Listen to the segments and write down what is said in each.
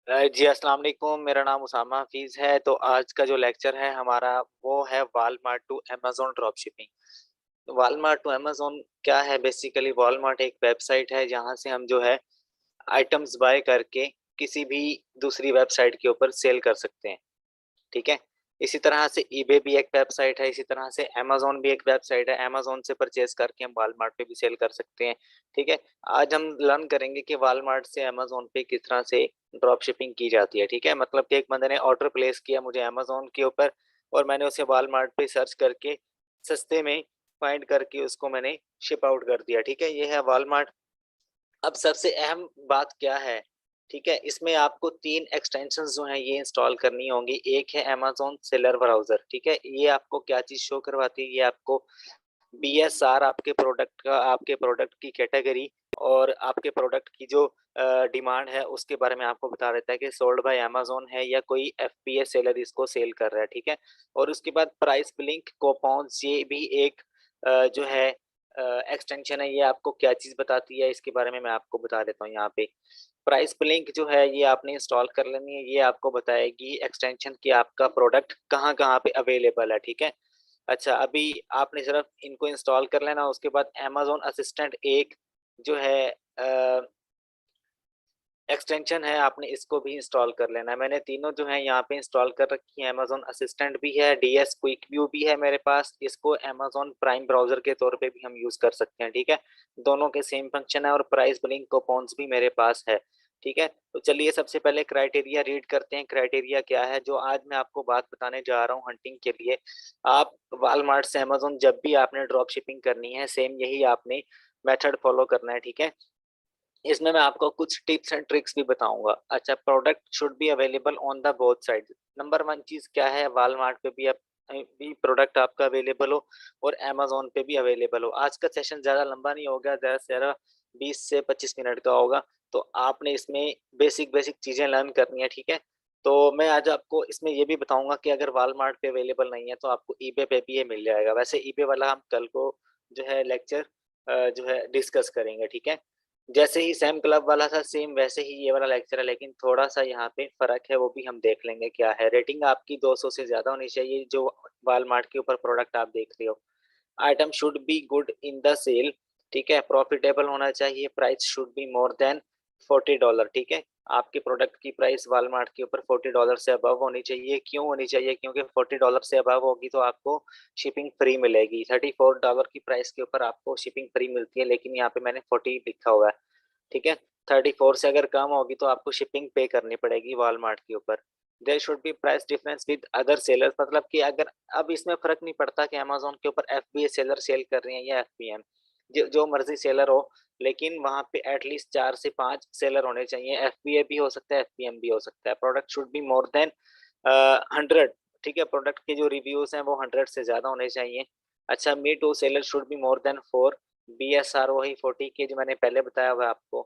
जी अस्सलाम वालेकुम, मेरा नाम उसामा हफीज़ है। तो आज का जो लेक्चर है हमारा वो है Walmart to Amazon dropshipping. Walmart to Amazon क्या है? बेसिकली वॉलमार्ट एक वेबसाइट है जहाँ से हम जो है आइटम्स बाय करके किसी भी दूसरी वेबसाइट के ऊपर सेल कर सकते हैं। ठीक है? इसी तरह से ईबे भी एक वेबसाइट है, इसी तरह से अमेज़न भी एक वेबसाइट है, अमेज़न से परचेज़ करके हम वॉलमार्ट पे भी सेल कर सकते हैं, ठीक है? आज हम लर्न करेंगे कि वॉलमार्ट से अमेज़न पे किस तरह से ड्रॉप शिपिंग की जाती है, ठीक है? मतलब कि एक बंदे ने ऑर्डर प्लेस किया मुझे अमेज़न के ऊपर और मैंने उसे वॉलमार्ट पे सर्च करके सस्ते में फाइंड करके उसको मैंने शिप आउट कर दिया, ठीक है? ये है वॉलमार्ट। अब सबसे अहम बात क्या है, ठीक है? इसमें आपको 3 एक्सटेंशंस जो हैं ये इंस्टॉल करनी होंगी। एक है अमेज़न सेलर ब्राउज़र, ठीक है? ये आपको क्या चीज़ शो करवाती है, ये आपको बीएसआर आपके प्रोडक्ट की कैटेगरी और आपके प्रोडक्ट की जो डिमांड है उसके बारे में आपको बता देता है कि सोल्ड बाय अमेज़न है या कोई एफबीए सेलर इसको सेल कर रहा है, ठीक है? और उसके बाद प्राइस ब्लिंक कूपन्स ये भी एक जो है एक्सटेंशन है, ये आपको क्या चीज़ बताती है इसके बारे में मैं आपको बता देता हूँ यहाँ पे। प्राइस ब्लिंक जो है ये आपने इंस्टॉल कर लेनी है, ये आपको बताएगी एक्सटेंशन कि आपका प्रोडक्ट कहाँ-कहाँ पे अवेलेबल है, ठीक है? अच्छा, अभी आपने सिर्फ़ इनको इंस्टॉल कर लेना, उसके बाद अमेज़न असिस्टेंट एक जो है एक्सटेंशन है, आपने इसको भी इंस्टॉल कर लेना है। मैंने तीनों जो हैं यहाँ पे इंस्टॉल कर रखी हैं, अमेज़न असिस्टेंट भी है, डीएस क्विक व्यू भी है मेरे पास, इसको अमेज़न प्राइम ब्राउज़र के तौर पे भी हम यूज़ कर सकते हैं, ठीक है? दोनों के सेम फंक्शन है और प्राइस ब्लिंक कूपन्स भी मेरे पास है, ठीक है? तो चलिए सबसे पहले क्राइटेरिया रीड करते हैं, क्राइटेरिया क्या है? जो आज मैं आपको बात बताने जा रहा हूँ हंटिंग के लिए, आप वॉलमार्ट से अमेज़न जब भी आपने ड्रॉप शिपिंग करनी है, सेम यही आपने मेथड फ़ॉलो करना है, ठीक है? इसमें मैं आपको कुछ टिप्स एंड ट्रिक्स भी बताऊँगा। अच्छा, product should be available on the both sides. Number 1 चीज़ क्या है, वॉलमार्ट पे भी प्रोडक्ट आपका अवेलेबल हो और अमेज़न पे भी अवेलेबल हो। आज का सेशन ज़्यादा लंबा नहीं होगा, ज़्यादा से ज़्यादा 20 से 25 मिनट का होगा, तो आपने इसमें बेसिक-बेसिक चीज़ें लर्न करनी है, ठीक है? तो मैं आज आपको इसमें ये भी बताऊँगा कि अगर वॉलमार्ट पे अवेलेबल नहीं है, तो आपको ईबे पे भी ये मिल जाएगा। वैसे ईबे वाला हम कल को जो है लेक्चर जो है डिस्कस करेंगे, ठीक है? जैसे ही सैम क्लब वाला था सेम वैसे ही ये वाला लेक्चर है, लेकिन थोड़ा-सा यहाँ पे फ़र्क है, वो भी हम देख लेंगे क्या है। रेटिंग आपकी 200 से ज़्यादा होनी चाहिए जो वॉलमार्ट के ऊपर प्रोडक्ट आप देख रहे हो। Item should be good in the sale, ठीक है? प्रॉफिटेबल होना चाहिए, price should be more than $40, ठीक है? आपके प्रोडक्ट की प्राइस वॉलमार्ट के ऊपर $40 से अबव होनी चाहिए। क्यों होनी चाहिए? क्योंकि $40 से अबव होगी तो आपको शिपिंग फ्री मिलेगी। $34 की प्राइस के ऊपर आपको शिपिंग फ्री मिलती है, लेकिन यहाँ पे मैंने 40 लिखा हुआ है, ठीक है? 34 से अगर कम होगी तो आपको शिपिंग पे करनी पड़ेगी वॉलमार्ट के ऊपर। There should be price difference with other sellers, मतलब कि अगर अब इसमें फ़र्क नहीं पड़ता कि अमेज़न के ऊपर एफबीए सेलर सेल कर रहे हैं या एफबीएम, जो जो मर्ज़ी सेलर हो, लेकिन वहाँ पे एटलीस्ट 4 से 5 सेलर होने चाहिए। एफबीए भी हो सकता है, एफबीएम भी हो सकता है। Product should be more then 100, ठीक है? प्रोडक्ट के जो रिव्यूज़ हैं वो 100 से ज़्यादा होने चाहिए। अच्छा, me to seller should be more than 4, BSR वही 40 के जो मैंने पहले बताया हुआ है आपको।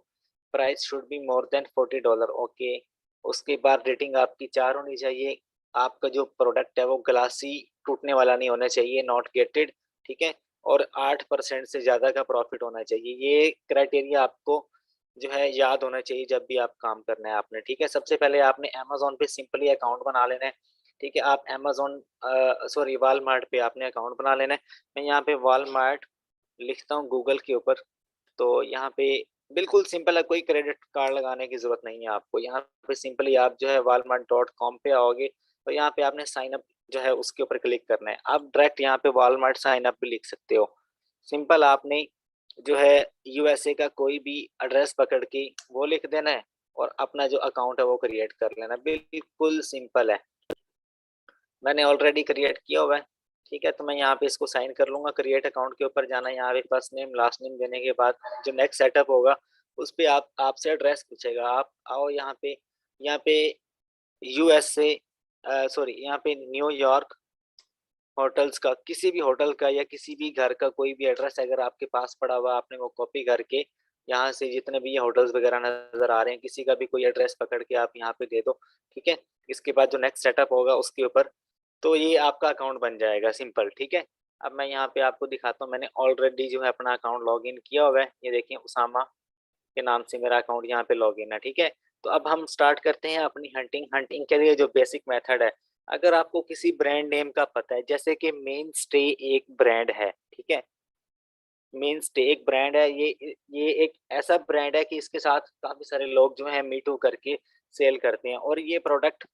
Price should be more than $40, okay. उसके बाद रेटिंग आपकी 4 होनी चाहिए। आपका जो प्रोडक्ट है वो ग्लासी टूटने वाला नहीं होना चाहिए, नॉट गेटेड, ठीक है? और 8% से ज़्यादा का प्रॉफिट होना चाहिए। ये क्राइटेरिया आपको जो है याद होना चाहिए जब भी आप काम करना है आपने, ठीक है? सबसे पहले आपने अमेज़न पे सिंपली अकाउंट बना लेना है, ठीक है? आप अमेज़न सॉरी वॉलमार्ट पे आपने अकाउंट बना लेना है। मैं यहाँ पे वॉलमार्ट लिखता हूँ गूगल के ऊपर, तो यहाँ पे बिल्कुल सिंपल है, कोई क्रेडिट कार्ड लगाने की ज़रूरत नहीं है आपको। यहाँ पे सिंपली आप जो है walmart.com पे आओगे, तो यहाँ पे आपने साइन अप जो है उसके ऊपर क्लिक करना है। आप डायरेक्ट यहाँ पे वॉलमार्ट साइन अप भी लिख सकते हो। सिंपल आपने जो है यूएसए का कोई भी एड्रेस पकड़ के वो लिख देना है और अपना जो अकाउंट है वो क्रिएट कर लेना है। बिल्कुल सिंपल है। मैंने ऑलरेडी क्रिएट किया हुआ है, ठीक है? तो मैं यहाँ पे इसको साइन कर लूँगा, क्रिएट अकाउंट के ऊपर जाना है, यहाँ पे फर्स्ट नेम, लास्ट नेम देने के बाद जो नेक्स्ट सेटअप होगा, उस पे आप आपसे एड्रेस पूछेगा, आप आओ यहाँ पे यूएसए सॉरी यहाँ पे न्यूयॉर्क होटल्स का, किसी भी होटल का या किसी भी घर का कोई भी एड्रेस अगर आपके पास पड़ा हुआ, आपने वो कॉपी करके यहाँ से जितने भी ये होटल्स वगैरह नज़र आ रहे हैं, किसी का भी कोई एड्रेस पकड़ के आप यहाँ पे दे दो, ठीक है? इसके बाद जो नेक्स्ट सेटअप होगा उसके ऊपर तो ये आपका अकाउंट बन जाएगा सिंपल, ठीक है? अब मैं यहाँ पे आपको दिखाता हूँ, मैंने ऑलरेडी जो है अपना अकाउंट लॉगिन किया हुआ है। ये देखिए उसामा के नाम से मेरा अकाउंट यहाँ पे लॉगिन है, ठीक है? तो अब हम स्टार्ट करते हैं अपनी हंटिंग। हंटिंग के लिए जो बेसिक मेथड है, अगर आपको किसी ब्रांड नेम का पता है, जैसे कि मेन स्टे एक ब्रांड है, ठीक है, मेन स्टे एक ब्रांड है, ये एक ऐसा ब्रांड है कि इसके साथ काफी सारे लोग जो है मीट करके सेल करते हैं, और ये प्रोडक्ट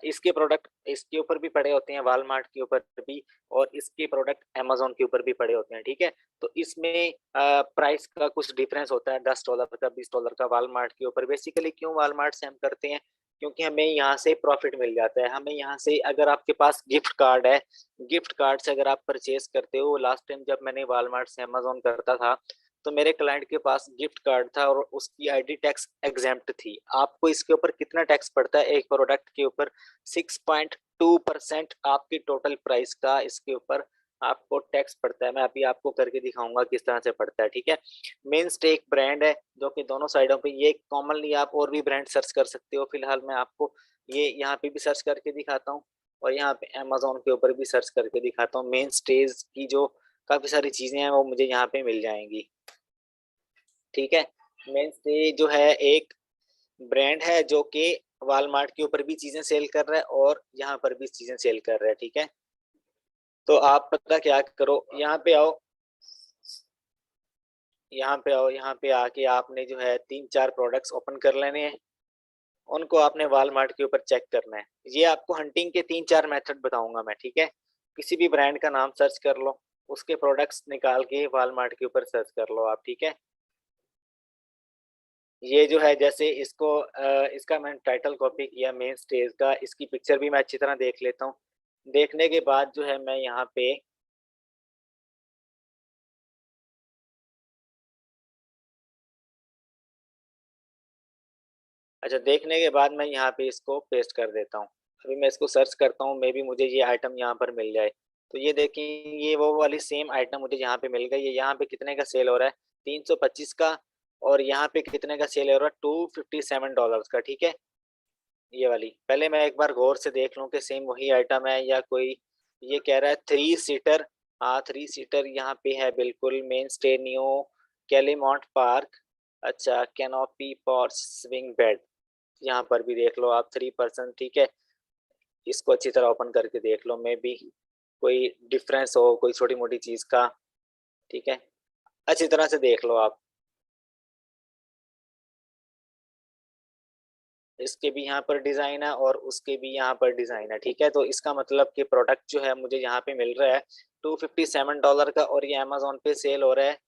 इसके प्रोडक्ट इसके ऊपर भी पड़े होते हैं, वॉलमार्ट के ऊपर भी, और इसके प्रोडक्ट अमेजोन के ऊपर भी पड़े होते हैं, ठीक है। तो इसमें प्राइस का कुछ डिफरेंस होता है, $10 का, $20 का वॉलमार्ट के ऊपर। बेसिकली क्यों वॉलमार्ट से हम करते हैं, क्योंकि हमें यहाँ से प्रॉफिट मिल जाता है। हमें यहाँ से, अगर आपके पास गिफ्ट कार्ड है, गिफ्ट कार्ड से अगर आप परचेज करते हो, लास्ट टाइम जब मैंने वॉलमार्ट से अमेजोन करता था, तो मेरे क्लाइंट के पास गिफ्ट कार्ड था और उसकी आईडी टैक्स एग्जेम्प्ट थी। आपको इसके ऊपर कितना टैक्स पड़ता है एक प्रोडक्ट के ऊपर? 6.2% आपकी टोटल प्राइस का इसके ऊपर आपको टैक्स पड़ता है। मैं अभी आपको करके दिखाऊंगा किस तरह से पड़ता है, ठीक है। मेन स्टे एक ब्रांड है जो कि दोनों साइडों पे, ये कॉमनली आप और भी ब्रांड सर्च कर सकते हो। फिलहाल मैं आपको ये यहाँ पे भी सर्च करके दिखाता हूँ, और यहाँ पे अमेज़न के ऊपर भी सर्च करके दिखाता हूँ। मेन स्टेज की जो काफ़ी सारी चीज़ें हैं वो मुझे यहाँ पे मिल जाएँगी, ठीक है। मेन स्टे जो है एक ब्रांड है जो कि वॉलमार्ट के ऊपर भी चीज़ें सेल कर रहा है और यहाँ पर भी चीज़ें सेल कर रहा है, ठीक है। तो आप पता क्या करो, यहाँ पे आओ, यहाँ पे आओ, यहाँ पे आके आपने जो है 3-4 प्रोडक्ट्स ओपन कर लेने हैं। उनको आपने वॉलमार्ट के ऊपर चेक करना है। ये आपको हंटिंग के 3-4 मेथड बताऊँगा मैं, ठीक है। किसी भी ब्रांड का नाम सर्च कर लो, उसके प्रोडक्ट्स निकाल के वॉलमार्ट के ऊपर सर्च कर लो आप, ठीक है। ये जो है, जैसे इसका मैंने टाइटल कॉपी किया मेन स्टेज का, इसकी पिक्चर भी मैं अच्छी तरह देख लेता हूँ। देखने के बाद जो है मैं यहाँ पे, अच्छा, देखने के बाद मैं यहाँ पे इसको पेस्ट कर देता हूँ। अभी मैं इसको सर्च करता हूँ, मे बी मुझे ये आइटम यहाँ पर मिल जाए। तो ये देखिए, ये वो वाली सेम आइटम मुझे यहाँ पे मिल गई। ये यहाँ पे कितने का सेल हो रहा है? 325 का। और यहाँ पे कितने का सेल हो रहा है? $257 का, ठीक है। ये वाली पहले मैं एक बार गौर से देख लूँ कि सेम वही आइटम है या कोई। ये कह रहा है 3 सीटर। हाँ, 3 सीटर यहाँ पे है बिल्कुल। मेन स्टे न्यू कैलीमॉन्ट पार्क। अच्छा, कैनोपी फॉर स्विंग बेड, यहाँ पर भी देख लो आप, 3%, ठीक है। इसको अच्छी तरह ओपन करके देख लो, मे बी कोई डिफरेंस हो, कोई छोटी मोटी चीज का, ठीक है। अच्छी तरह से देख लो आप। इसके भी यहाँ पर डिजाइन है और उसके भी यहाँ पर डिजाइन है, ठीक है। तो इसका मतलब कि प्रोडक्ट जो है मुझे यहाँ पे मिल रहा है $257 का, और ये अमेजोन पे सेल हो रहा है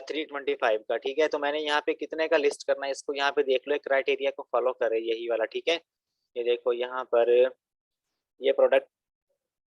325 का, ठीक है। तो मैंने यहाँ पे कितने का लिस्ट करना है, इसको यहाँ पे देख लो, एक क्राइटेरिया को फॉलो करे, यही वाला, ठीक है। ये देखो यहाँ पर, ये प्रोडक्ट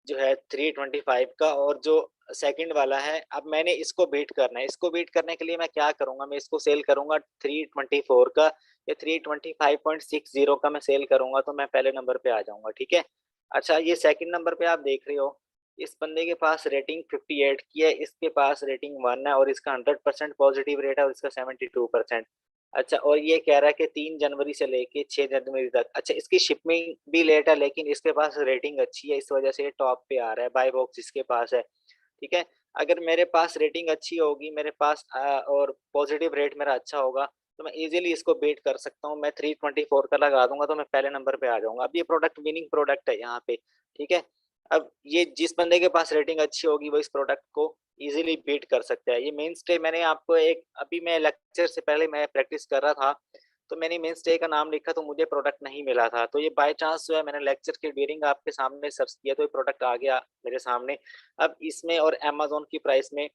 जो है 325 का, और जो सेकंड वाला है, अब मैंने इसको बीट करना है। इसको बीट करने के लिए मैं क्या करूंगा, मैं इसको सेल करूंगा 324 का, या 325.60 का मैं सेल करूंगा, तो मैं पहले नंबर पे आ जाऊंगा, ठीक है। अच्छा, ये सेकंड नंबर पे आप देख रहे हो, इस बंदे के पास रेटिंग 58 की है, इसके पास रेटिंग 1 है, और इसका 100% पॉजिटिव रेट है, और इसका 72%। अच्छा, और ये कह रहा है कि 3 जनवरी से लेके 6 जनवरी तक। अच्छा, इसकी शिपमिंग भी लेट है, लेकिन इसके पास रेटिंग अच्छी है, इस वजह से ये टॉप पे आ रहा है, बाय बॉक्स इसके पास है, ठीक है। अगर मेरे पास रेटिंग अच्छी होगी, मेरे पास और पॉजिटिव रेट मेरा अच्छा होगा, तो मैं इजीली इसको बीट कर सकता हूँ। मैं 324 का लगा दूंगा, तो मैं पहले नंबर पे आ जाऊंगा। अब ये प्रोडक्ट विनिंग प्रोडक्ट है यहाँ पे, ठीक है। अब ये जिस बंदे के पास रेटिंग अच्छी होगी वो इस प्रोडक्ट को इजीली बीट कर सकता है। ये मेन स्टे मैंने आपको एक, अभी मैं लेक्चर से पहले मैं प्रैक्टिस कर रहा था, तो मैंने मेन स्टे का नाम लिखा तो मुझे प्रोडक्ट नहीं मिला था। तो ये बाय चांस जो है, मैंने लेक्चर के ड्यूरिंग आपके सामने सर्च किया तो ये प्रोडक्ट आ गया मेरे सामने। अब इसमें और अमेज़न की प्राइस में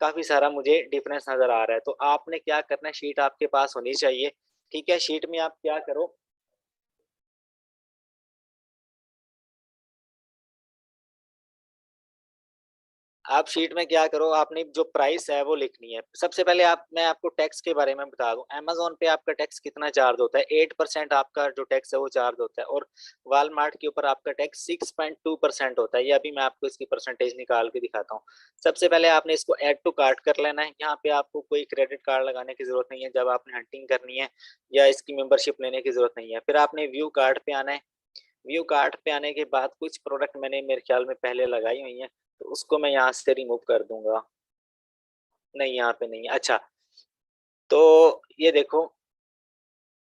काफ़ी सारा मुझे डिफरेंस नज़र आ रहा है। तो आपने क्या करना है, शीट आपके पास होनी चाहिए, ठीक है। शीट में आप क्या करो, आप शीट में क्या करो, आपने जो प्राइस है वो लिखनी है। सबसे पहले मैं आपको टैक्स के बारे में बता दूं, अमेज़न पे आपका टैक्स कितना चार्ज होता है? 8% आपका जो टैक्स है वो चार्ज होता है, और वॉलमार्ट के ऊपर आपका टैक्स 6.2% होता है। ये अभी मैं आपको इसकी परसेंटेज निकाल के दिखाता हूँ। सबसे पहले आपने इसको ऐड टू कार्ट कर लेना है। यहाँ पे आपको कोई क्रेडिट कार्ड लगाने की जरूरत नहीं है जब आपने हंटिंग करनी है, या इसकी मेंबरशिप लेने की जरूरत नहीं है। फिर आपने व्यू कार्ट पे आना है। व्यू कार्ट पे आने के बाद कुछ प्रोडक्ट मैंने मेरे ख्याल में पहले लगाई हुई हैं, तो उसको मैं यहाँ से रिमूव कर दूंगा। नहीं, यहाँ पे नहीं है। अच्छा, तो ये देखो,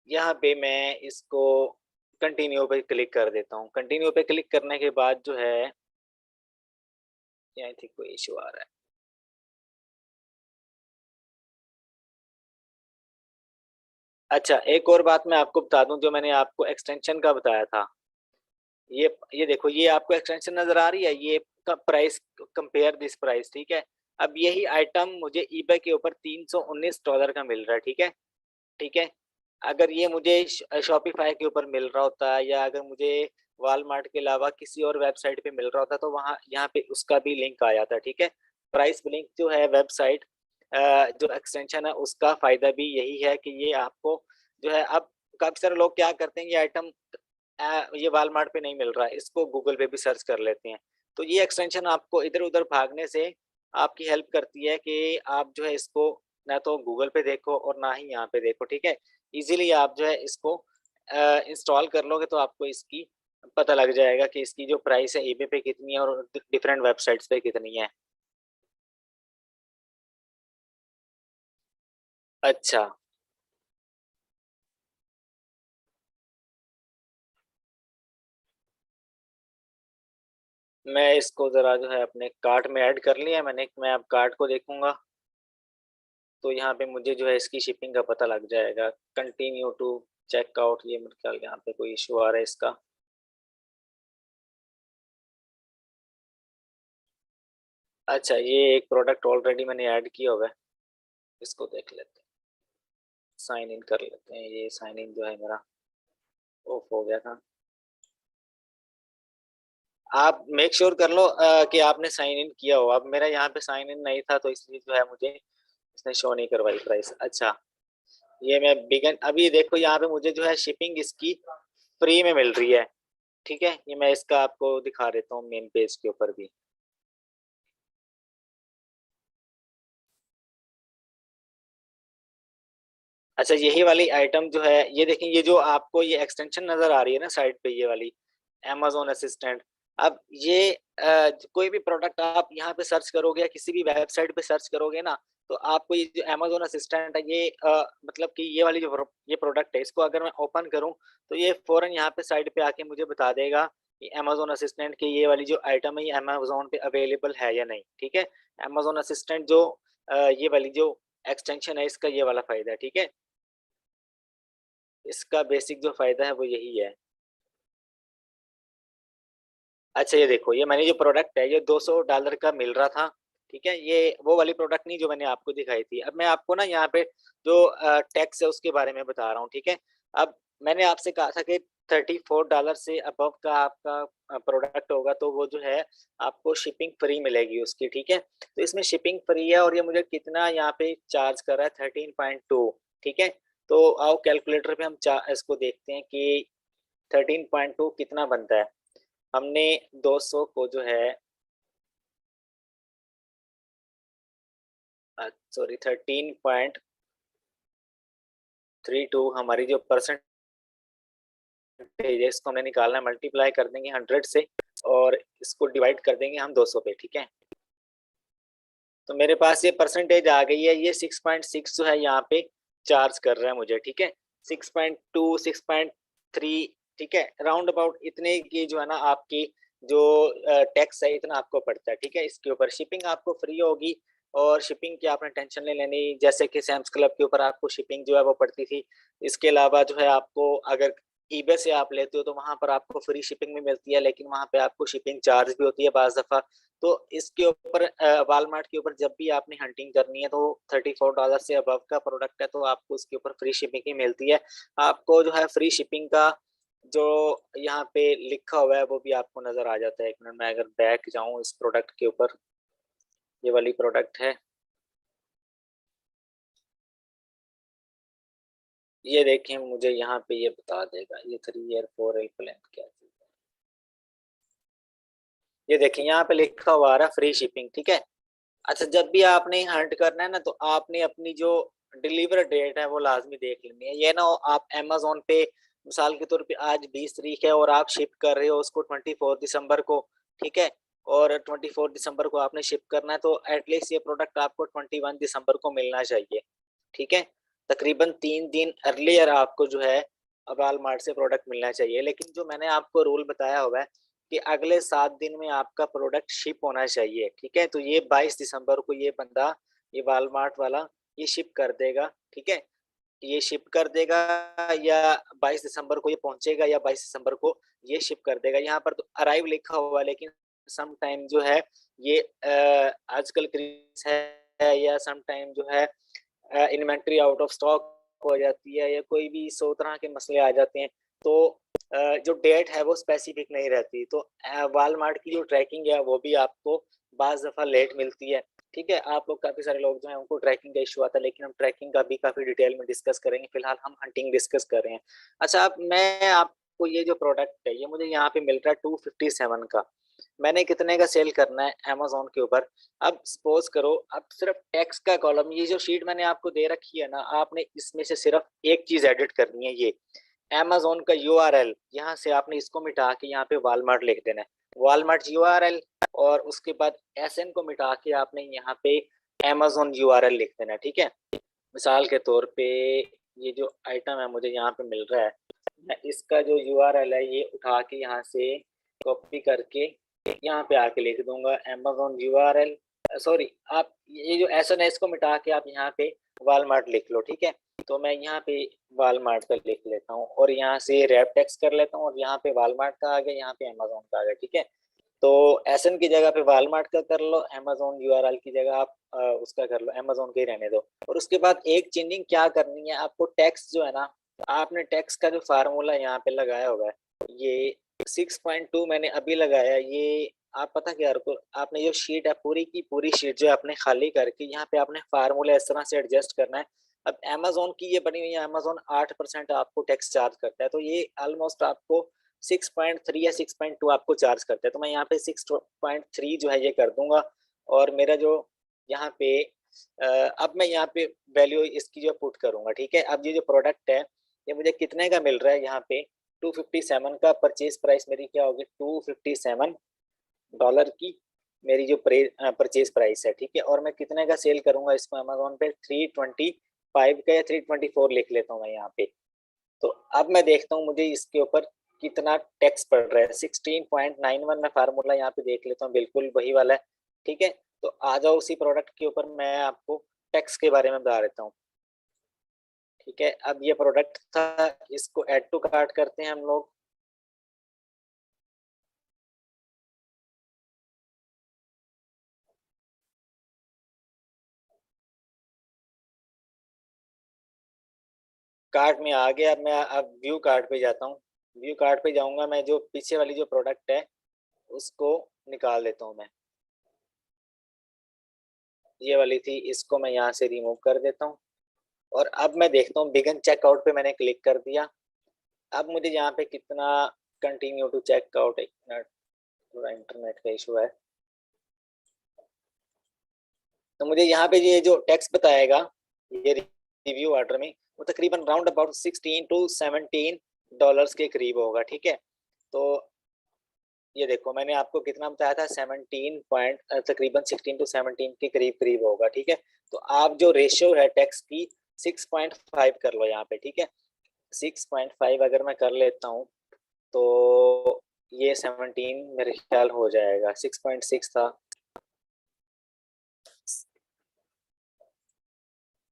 यहाँ पे मैं इसको कंटिन्यू पे क्लिक कर देता हूँ। कंटिन्यू पे क्लिक करने के बाद जो है, आई थिंक कोई इशू आ रहा है। अच्छा, एक और बात मैं आपको बता दूं, जो मैंने आपको एक्सटेंशन का बताया था, ये देखो, ये आपको एक्सटेंशन नजर आ रही है, ये प्राइस, कंपेयर दिस प्राइस, ठीक है। अब यही आइटम मुझे ईबे के ऊपर $319 का मिल रहा है, ठीक है। ठीक है, अगर ये मुझे शॉपिफाई के ऊपर मिल रहा होता, या अगर मुझे वॉलमार्ट के अलावा किसी और वेबसाइट पे मिल रहा होता, तो वहाँ यहाँ पे उसका भी लिंक आ जाता, ठीक है। प्राइस लिंक जो है वेबसाइट, जो एक्सटेंशन है, उसका फायदा भी यही है कि ये आपको जो है, अब काफी सारे लोग क्या करते हैं, ये आइटम ये वॉलमार्ट पे नहीं मिल रहा है, इसको गूगल पे भी सर्च कर लेते हैं। तो ये एक्सटेंशन आपको इधर उधर भागने से आपकी हेल्प करती है कि आप जो है इसको ना तो गूगल पे देखो और ना ही यहाँ पे देखो, ठीक है। इजीली आप जो है इसको इंस्टॉल कर लोगे, तो आपको इसकी पता लग जाएगा कि इसकी जो प्राइस है ईबे पे कितनी है और डिफरेंट वेबसाइट्स पे कितनी है। अच्छा, मैं इसको जरा जो है अपने कार्ट में ऐड कर लिया मैंने, मैं अब कार्ट को देखूंगा, तो यहाँ पे मुझे जो है इसकी शिपिंग का पता लग जाएगा। कंटिन्यू टू चेकआउट, ये मेरे ख्याल यहाँ पे कोई इशू आ रहा है इसका। अच्छा, ये एक प्रोडक्ट ऑलरेडी मैंने ऐड किया हुआ है, इसको देख लेते हैं, साइन इन कर लेते हैं। ये साइन इन जो है मेरा ऑफ हो गया था। आप मेक श्योर कर लो कि आपने साइन इन किया हो। अब मेरा यहाँ पे साइन इन नहीं था, तो इसलिए जो है मुझे इसने शो नहीं करवाई प्राइस। अच्छा, ये मैं बिगन, अभी देखो यहाँ पे मुझे जो है शिपिंग इसकी फ्री में मिल रही है, ठीक है। ये मैं इसका आपको दिखा देता हूँ मेन पेज के ऊपर भी। अच्छा, यही वाली आइटम जो है, ये देखें, ये जो आपको ये एक्सटेंशन नजर आ रही है ना साइड पे, ये वाली amazon असिस्टेंट। अब ये कोई भी प्रोडक्ट आप यहाँ पे सर्च करोगे या किसी भी वेबसाइट पे सर्च करोगे ना, तो आपको ये जो amazon असिस्टेंट है, ये मतलब कि ये वाली जो ये प्रोडक्ट है, इसको अगर मैं ओपन करूँ, तो ये फौरन यहाँ पे साइड पे आके मुझे बता देगा कि amazon असिस्टेंट की ये वाली जो आइटम है, ये amazon पे अवेलेबल है या नहीं, ठीक है। amazon असिस्टेंट जो ये वाली जो एक्सटेंशन है, इसका ये वाला फायदा है, ठीक है। इसका बेसिक जो फायदा है वो यही है। अच्छा, ये देखो, ये मैंने जो प्रोडक्ट है, ये $200 का मिल रहा था, ठीक है। ये वो वाली प्रोडक्ट नहीं जो मैंने आपको दिखाई थी। अब मैं आपको ना यहाँ पे जो टैक्स है उसके बारे में बता रहा हूँ, ठीक है। अब मैंने आपसे कहा था कि $34 से अबव का आपका प्रोडक्ट होगा, तो वो जो है आपको शिपिंग फ्री मिलेगी उसकी, ठीक है। तो इसमें शिपिंग फ्री है, और ये मुझे कितना यहाँ पे चार्ज कर रहा है, 13.2, ठीक है। तो आओ कैलकुलेटर पे हम इसको देखते हैं कि 13.2 कितना बनता है। हमने 200 को जो है, सॉरी, 13.32 हमारी जो परसेंटेज है, इसको हमने निकालना है, मल्टीप्लाई कर देंगे 100 से, और इसको डिवाइड कर देंगे हम 200 पे, ठीक है। तो मेरे पास ये परसेंटेज आ गई है, ये 6.6 जो है यहाँ पे चार्ज कर रहा है मुझे, ठीक है। 6.2, 6.3, ठीक है, राउंड अबाउट इतने की जो है ना आपकी जो टैक्स है, इतना आपको पड़ता है, ठीक है। इसके ऊपर शिपिंग आपको फ्री होगी, और शिपिंग की आपने टेंशन नहीं लेनी, जैसे कि सैम्स क्लब के ऊपर आपको शिपिंग जो है वो पड़ती थी। इसके अलावा जो है आपको, अगर ईबे से आप लेते हो, तो वहां पर आपको फ्री शिपिंग भी मिलती है, लेकिन वहां पे आपको शिपिंग चार्ज भी होती है बाज दफा। तो इसके ऊपर वॉलमार्ट के ऊपर जब भी आपने हंटिंग करनी है, तो $34 से अबव का प्रोडक्ट है, तो आपको उसके ऊपर फ्री शिपिंग ही मिलती है। आपको जो है फ्री शिपिंग का जो यहाँ पे लिखा हुआ है वो भी आपको नजर आ जाता है। एक मिनट, मैं अगर बैक जाऊं इस प्रोडक्ट के ऊपर, ये वाली प्रोडक्ट है, ये देखें, मुझे यहाँ पे ये बता देगा, ये 3 ईयर 4 एयरप्लेन क्या चीज़ है। ये देखें, यहाँ पे लिखा हुआ आ रहा है फ्री शिपिंग, ठीक है। अच्छा, जब भी आपने हंट करना है ना, तो आपने अपनी जो डिलीवर डेट है वो लाजमी देख लेनी है। ये ना हो आप अमेज़न पे मिसाल के तौर पे आज 20 तारीख है और आप शिप कर रहे हो उसको 24 दिसंबर को, ठीक है। और 24 दिसंबर को आपने शिप करना है, तो एटलीस्ट ये प्रोडक्ट आपको 21 दिसंबर को मिलना चाहिए, ठीक है। तकरीबन 3 दिन अर्लियर आपको जो है वॉलमार्ट से प्रोडक्ट मिलना चाहिए। लेकिन जो मैंने आपको रूल बताया हुआ है कि अगले 7 दिन में आपका प्रोडक्ट शिप होना चाहिए, ठीक है? तो ये 22 दिसंबर को ये बंदा, ये वॉलमार्ट वाला ये शिप कर देगा, ठीक है? ये शिप कर देगा या 22 दिसंबर को ये पहुँचेगा या 22 दिसंबर को ये शिप कर देगा। यहाँ पर तो अराइव लिखा हुआ है, लेकिन सम टाइम जो है ये आजकल क्रेज़ है या सम टाइम जो है इन्वेंटरी आउट ऑफ स्टॉक हो जाती है या कोई भी 100 तरह के मसले आ जाते हैं। तो जो डेट है वो स्पेसिफिक नहीं रहती। तो वॉलमार्ट की जो ट्रैकिंग है वो भी आपको बाज़ दफ़ा लेट मिलती है। ठीक है? आप लोग काफ़ी सारे लोग जो हैं उनको ट्रैकिंग का इश्यू आता है, लेकिन हम ट्रैकिंग का भी काफ़ी डिटेल में डिस्कस करेंगे। फिलहाल हम हंटिंग डिस्कस कर रहे हैं। अच्छा, अब मैं आपको ये जो प्रोडक्ट है ये मुझे यहाँ पे मिल रहा है 257 का। मैंने कितने का सेल करना है अमेज़न के ऊपर। अब सपोज़ करो, अब सिर्फ़ टेक्स्ट का कॉलम, ये जो शीट मैंने आपको दे रखी है ना, आपने इसमें से सिर्फ़ एक चीज़ एडिट करनी है, ये अमेज़न का यूआरएल। यहाँ से आपने इसको मिटा के यहाँ पे वॉलमार्ट लिख देना है। वॉलमार्ट यूआरएल, और उसके बाद एसएन को मिटा के आपने यहाँ पे अमेज़न यूआरएल लिख देना है, ठीक है? मिसाल के तौर पे ये जो आइटम है मुझे यहाँ पे मिल रहा है, मैं इसका जो यूआरएल है ये उठा के यहाँ से कॉपी करके यहाँ पे आके लिख दूँगा अमेज़न यूआरएल। सॉरी, आप ये जो एसएनएस को मिटा के आप यहाँ पे वॉलमार्ट लिख लो, ठीक है? तो मैं यहाँ पे वॉलमार्ट का लिख लेता हूँ और यहाँ से रैप टेक्स्ट कर लेता हूँ और यहाँ पे वॉलमार्ट का आ गया, यहाँ पे अमेज़न का आ गया, ठीक है? तो एसएन की जगह पे वॉलमार्ट का कर लो, अमेज़न यूआरएल की जगह आप उसका कर लो, अमेज़न का ही रहने दो। और उसके बाद एक चेंजिंग क्या करनी है आपको, टेक्स्ट जो है ना, आपने टेक्स्ट का जो फ़ॉर्मूला यहाँ पे लगाया हुआ है, ये 6.2 मैंने अभी लगाया है, ये आप पता क्या करो, आपने जो शीट है पूरी की पूरी शीट जो है आपने खाली करके यहाँ पे आपने फ़ॉर्मूला इस तरह से एडजस्ट करना है। अब अमेज़न की ये बनी हुई है, अमेज़न 8% आपको टैक्स चार्ज करता है, तो ये ऑलमोस्ट आपको 6.3 या 6.2 आपको चार्ज करता है। तो मैं यहाँ पे 6.3 जो है ये कर दूँगा और मेरा जो यहाँ पे अब मैं यहाँ पे वैल्यू इसकी जो पुट करूँगा, ठीक है? अब ये जो प्रोडक्ट है, ये मुझे कितने का मिल रहा है यहाँ पे 257 का परचेज़ प्राइस मेरी क्या होगी, $257 की मेरी जो परचेज़ प्राइस है, ठीक है? और मैं कितने का सेल करूँगा इसको अमेज़न पे, 325 का या 324 लिख लेता हूँ मैं यहाँ पे। तो अब मैं देखता हूँ मुझे इसके ऊपर कितना टैक्स पड़ रहा है। 16.91 मैं फ़ॉर्मूला यहाँ पे देख लेता हूँ, बिल्कुल वही वाला है, ठीक है? तो आ जाओ उसी प्रोडक्ट के ऊपर, मैं आपको टैक्स के बारे में बता देता हूँ, ठीक है? अब ये प्रोडक्ट था, इसको ऐड टू कार्ट करते हैं हम लोग। कार्ट में आ गया, मैं अब व्यू कार्ट पे जाता हूँ। व्यू कार्ट पे जाऊँगा, मैं जो पीछे वाली जो प्रोडक्ट है, उसको निकाल देता हूँ मैं। ये वाली थी, इसको मैं यहाँ से रिमूव कर देता हूँ और अब मैं देखता हूँ बिगिन चेकआउट पे मैंने क्लिक कर दिया। अब मुझे यहाँ पे कितना कंटिन्यू टू चेकआउट, एक मिनट, थोड़ा इंटरनेट का इशू है। तो मुझे यहाँ पे ये जो टेक्स्ट बताएगा, ये रिव्यू ऑर्डर में, वो तकरीबन राउंड अबाउट 16 टू 17 डॉलर्स के करीब होगा, ठीक है? तो ये देखो मैंने आपको कितना बताया था, 17 पॉइंट तकरीबन 16 टू 17 के करीब करीब होगा, ठीक है? तो आप जो रेशियो है टैक्स की 6.5 कर लो यहाँ पे, ठीक है? 6.5 अगर मैं कर लेता हूँ तो ये 17 मेरे ख्याल हो जाएगा, 6.6 था,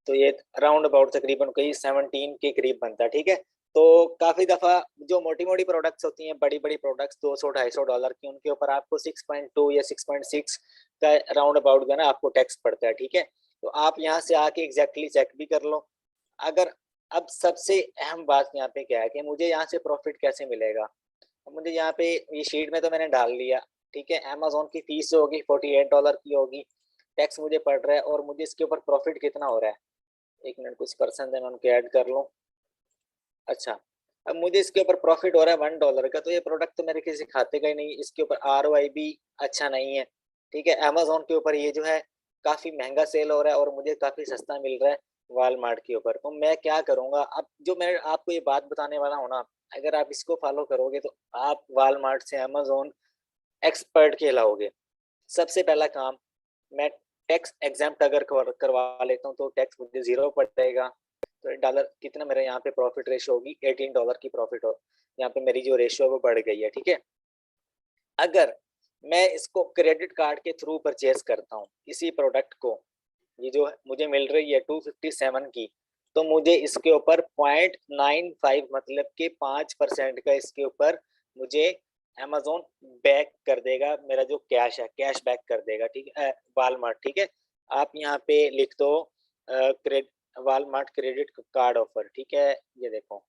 तो ये राउंड अबाउट तकरीबन कोई 17 के करीब बनता है, ठीक है? तो काफ़ी दफ़ा जो मोटी-मोटी प्रोडक्ट्स होती हैं, बड़ी-बड़ी प्रोडक्ट्स $200-250 की, उनके ऊपर आपको 6.2 या 6.6 का राउंड अबाउट जो है ना आपको टैक्स पड़ता है, ठीक है? तो आप यहाँ से आके एग्ज़ैक्टली चेक भी कर लो। अगर अब सबसे अहम बात यहाँ पे क्या है कि मुझे यहाँ से प्रॉफ़िट कैसे मिलेगा? अब मुझे यहाँ पे ये शीट में तो मैंने डाल लिया, ठीक है? अमेज़न की फ़ीस जो होगी $48 की होगी, टैक्स मुझे पड़ रहा है और मुझे इसके ऊपर प्रॉफ़िट कितना हो रहा है? 1 मिनट, कुछ परसेंट है मैं उनके ऐड कर लूँ। अच्छा, अब मुझे इसके ऊपर प्रॉफ़िट हो रहा है $1 का, तो ये प्रोडक्ट तो मेरे किसी खाते का ही नहीं, इसके ऊपर आरओआई भी अच्छा नहीं है, ठीक है? अमेज़न के ऊपर ये जो है काफ़ी महँगा सेल हो रहा है और मुझे काफ़ी सस्ता मिल रहा है वॉलमार्ट के ऊपर। तो मैं क्या करूँगा, अब जो मैं आपको ये बात बताने वाला हूँ ना, अगर आप इसको फ़ॉलो करोगे तो आप वॉलमार्ट से अमेज़न एक्सपर्ट कहलाओगे। सबसे पहला काम, मैं टैक्स एग्ज़ेम्प्ट अगर करवा लेता हूँ तो टैक्स मुझे 0 पड़ेगा। तो डॉलर कितना मेरा यहाँ पे प्रॉफिट रेशियो होगी, $18 की प्रॉफिट हो, यहाँ पे मेरी जो रेशियो है वो बढ़ गई है, ठीक है। अगर मैं इसको क्रेडिट कार्ड के थ्रू परचेज करता हूँ इसी प्रोडक्ट को, ये जो मुझे मिल रही है 257 की, तो मुझे इसके ऊपर 0.95 मतलब कि 5% का इसके ऊपर मुझे अमेजोन बैक कर देगा, मेरा जो कैश है कैश बैक कर देगा, ठीक है। वालमार्ट, ठीक है। आप यहाँ पे लिख दो credit, Walmart credit card offer, ठीक है। ये देखो,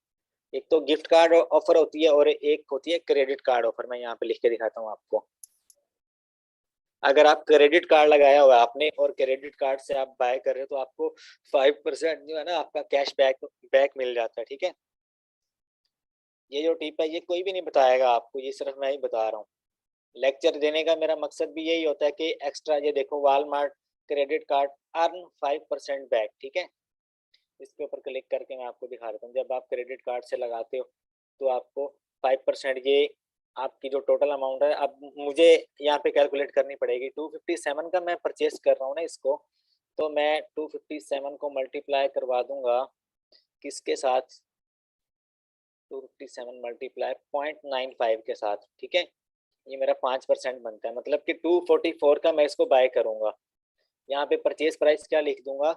एक तो गिफ्ट कार्ड ऑफर होती है और एक होती है क्रेडिट कार्ड ऑफर। मैं यहाँ पे लिख के दिखाता हूँ आपको। अगर आप क्रेडिट कार्ड लगाया हुआ है आपने और क्रेडिट कार्ड से आप बाय कर रहे हो तो आपको 5% जो है ना आपका कैश बैक बैक मिल जाता है, ठीक है। ये जो टिप है ये कोई भी नहीं बताएगा आपको, ये सिर्फ मैं ही बता रहा हूँ। लेक्चर देने का मेरा मकसद भी यही होता है कि एक्स्ट्रा, ये देखो Walmart credit card earn 5% back, ठीक है। इसके ऊपर क्लिक करके मैं आपको दिखा देता हूँ। जब आप क्रेडिट कार्ड से लगाते हो तो आपको 5% ये आपकी जो टोटल अमाउंट है, अब मुझे यहाँ पे कैलकुलेट करनी पड़ेगी। 257 का मैं परचेज कर रहा हूँ ना इसको, तो मैं 257 को मल्टीप्लाई करवा दूंगा किसके साथ, 257 मल्टीप्लाई 0.95 के साथ, ठीक है। ये मेरा 5% बनता है, मतलब कि 244 का मैं इसको बाय करूंगा। यहाँ पे परचेज प्राइस क्या लिख दूंगा,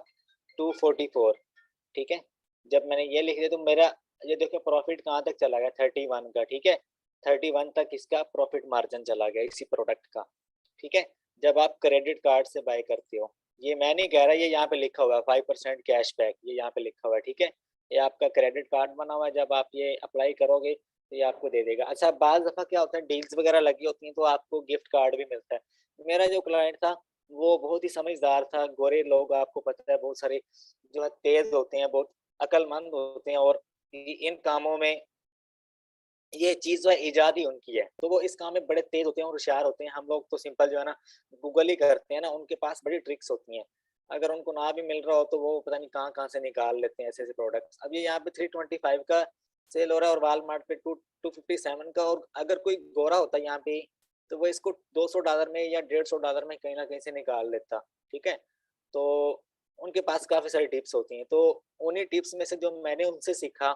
244, ठीक है। जब मैंने ये लिख दिया तो मेरा ये देखो प्रॉफिट कहाँ तक चला गया, 31 का, ठीक है। 31 तक इसका प्रॉफिट मार्जिन चला गया इसी प्रोडक्ट का, ठीक है। जब आप क्रेडिट कार्ड से बाय करते हो, ये मैं नहीं कह रहा, ये यहाँ पे लिखा हुआ है 5% कैश बैक, ये यहाँ पे लिखा हुआ है, ठीक है। ये आपका क्रेडिट कार्ड बना हुआ है, जब आप ये अप्लाई करोगे तो ये आपको दे देगा। अच्छा, बाज दफा क्या होता है, डील्स वगैरह लगी होती हैं तो आपको गिफ्ट कार्ड भी मिलता है। मेरा जो क्लाइंट था वो बहुत ही समझदार था, गोरे लोग आपको पता है बहुत सारे जो है तेज होते हैं, बहुत अक्लमंद होते हैं, और इन कामों में ये चीज जो है ईजाद ही उनकी है, तो वो इस काम में बड़े तेज होते हैं और होशियार होते हैं। हम लोग तो सिंपल जो है ना गूगल ही करते हैं ना, उनके पास बड़ी ट्रिक्स होती हैं। अगर उनको ना भी मिल रहा हो तो वो पता नहीं कहाँ कहाँ से निकाल लेते हैं ऐसे ऐसे प्रोडक्ट्स। अब ये यहाँ पे 325 का सेल हो रहा है और वालमार्ट पे 257 का, और अगर कोई गोरा होता है यहाँ पे तो वो इसको $200 में या $150 में कहीं ना कहीं से निकाल लेता, ठीक है। तो उनके पास काफी सारी टिप्स होती हैं, तो उन्हीं टिप्स में से जो मैंने उनसे सीखा,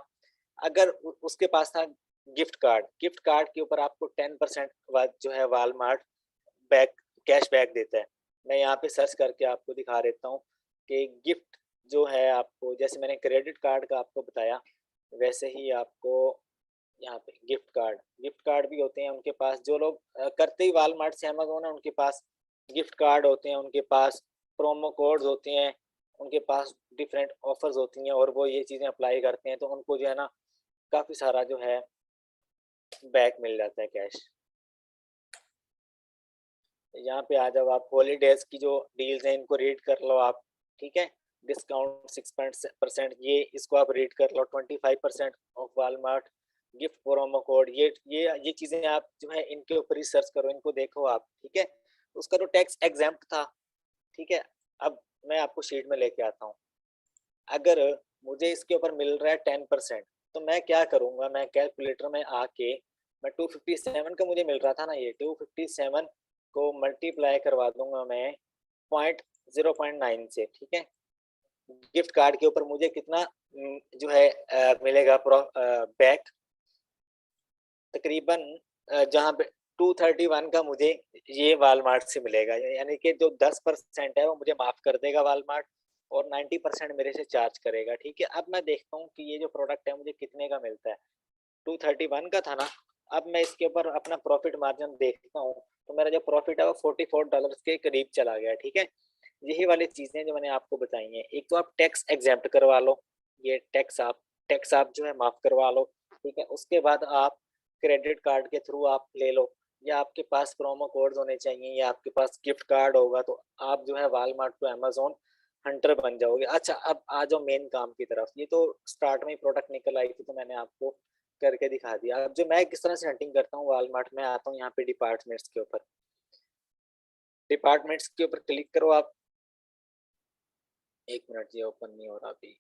अगर उसके पास था गिफ्ट कार्ड, गिफ्ट कार्ड के ऊपर आपको 10% जो है वालमार्ट बैक कैश बैक देता है। मैं यहाँ पे सर्च करके आपको दिखा देता हूँ कि गिफ्ट जो है आपको, जैसे मैंने क्रेडिट कार्ड का आपको बताया वैसे ही आपको यहाँ पे गिफ्ट कार्ड भी होते हैं उनके पास। जो लोग करते ही वालमार्ट से अमेज़न है उनके पास गिफ्ट कार्ड होते हैं, उनके पास प्रोमो कोड्स होते हैं, उनके पास डिफरेंट ऑफर्स होती हैं और वो ये चीज़ें अप्लाई करते हैं तो उनको जो है ना काफ़ी सारा जो है बैक मिल जाता है कैश। यहाँ पे आ जाओ आप, हॉलीडेज की जो डील्स हैं इनको रीड कर लो आप, ठीक है। डिस्काउंट 6% ये इसको आप रीड कर लो, 25% of Walmart gift promo code, ये चीजें आप जो है इनके ऊपर रिसर्च करो, इनको देखो आप, ठीक है। उसका तो टैक्स एग्जेम्प्ट था, ठीक है। अब मैं आपको शीट में लेके आता हूँ। अगर मुझे इसके ऊपर मिल रहा है 10%, तो मैं क्या करूंगा, मैं कैलकुलेटर में आके मैं 257 का मुझे मिल रहा था ना, ये 257 को मल्टीप्लाई करवा दूंगा मैं 0.9 से, ठीक है। गिफ्ट कार्ड के ऊपर मुझे कितना जो है मिलेगा बैक, तकरीबन जहाँ पे 231 का मुझे ये वालमार्ट से मिलेगा, यानी कि जो 10% है वो मुझे माफ कर देगा वालमार्ट और 90% मेरे से चार्ज करेगा, ठीक है। अब मैं देखता हूँ कि ये जो प्रोडक्ट है मुझे कितने का मिलता है। 231 का था ना, अब मैं इसके ऊपर अपना प्रॉफिट मार्जिन देखता हूँ तो मेरा जो प्रॉफिट है वो $44 के करीब चला गया, ठीक है। यही वाली चीजें जो मैंने आपको बताई हैं, एक तो आप टैक्स एग्जेम्प्ट करवा लो, ये टैक्स आप जो है माफ करवा लो, ठीक है। उसके बाद आप क्रेडिट कार्ड के थ्रू आप ले लो, या आपके पास प्रोमो कोड्स होने चाहिए, या आपके पास गिफ्ट कार्ड होगा, तो आप जो है वालमार्ट टू अमेजोन हंटर बन जाओगे। अच्छा, अब आ जाओ मेन काम की तरफ। ये तो स्टार्ट में ही प्रोडक्ट निकल आई थी तो मैंने आपको करके दिखा दिया। अब जो मैं किस तरह से हंटिंग करता हूँ वालमार्ट में, आता हूँ यहाँ पे डिपार्टमेंट्स के ऊपर, डिपार्टमेंट्स के ऊपर क्लिक करो आप। एक मिनट, ये ओपन नहीं हो रहा अभी।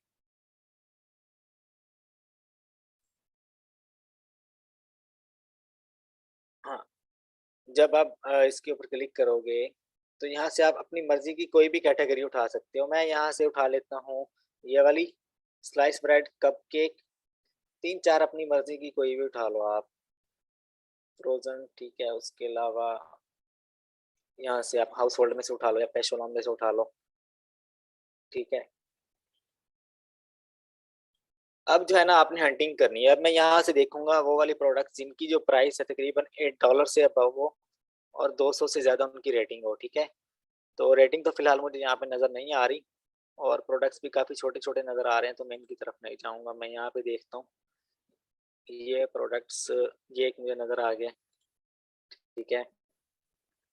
हाँ, जब आप इसके ऊपर क्लिक करोगे तो यहाँ से आप अपनी मर्जी की कोई भी कैटेगरी उठा सकते हो। मैं यहाँ से उठा लेता हूँ ये वाली, स्लाइस ब्रेड, कप केक, 3-4 अपनी मर्जी की कोई भी उठा लो आप। फ्रोजन ठीक है, उसके अलावा यहाँ से आप हाउस होल्ड में से उठा लो या पेशोलॉन में से उठा लो, ठीक है। अब जो है ना आपने हंटिंग करनी है। अब मैं यहाँ से देखूंगा वो वाली प्रोडक्ट्स जिनकी जो प्राइस है तकरीबन $8 से अबव हो और 200 से ज्यादा उनकी रेटिंग हो, ठीक है। तो रेटिंग तो फिलहाल मुझे यहाँ पे नजर नहीं आ रही और प्रोडक्ट्स भी काफी छोटे छोटे नजर आ रहे हैं, तो मैं इनकी तरफ नहीं जाऊंगा। मैं यहाँ पे देखता हूँ ये प्रोडक्ट्स, ये एक मुझे नजर आ गया, ठीक है।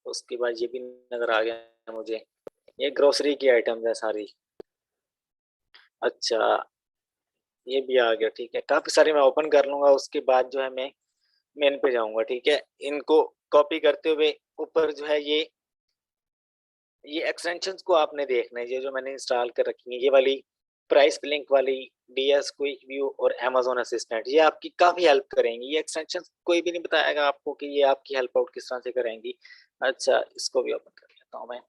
उसके बाद ये भी नजर आ गया मुझे, ये ग्रोसरी की आइटम्स है सारी। अच्छा, ये भी आ गया, ठीक है। काफी सारे मैं ओपन कर लूंगा, उसके बाद जो है मैं मेन पे जाऊंगा, ठीक है। इनको कॉपी करते हुए ऊपर जो है ये एक्सटेंशंस को आपने देखना है, ये जो मैंने इंस्टॉल कर रखी है, ये वाली प्राइस लिंक वाली, डीएस क्विक व्यू और amazon असिस्टेंट, ये आपकी काफी हेल्प करेंगी। ये एक्सटेंशंस कोई भी नहीं बताएगा आपको कि ये आपकी हेल्प आउट किस तरह से करेंगी। अच्छा, इसको भी ओपन कर लेता हूँ मैं।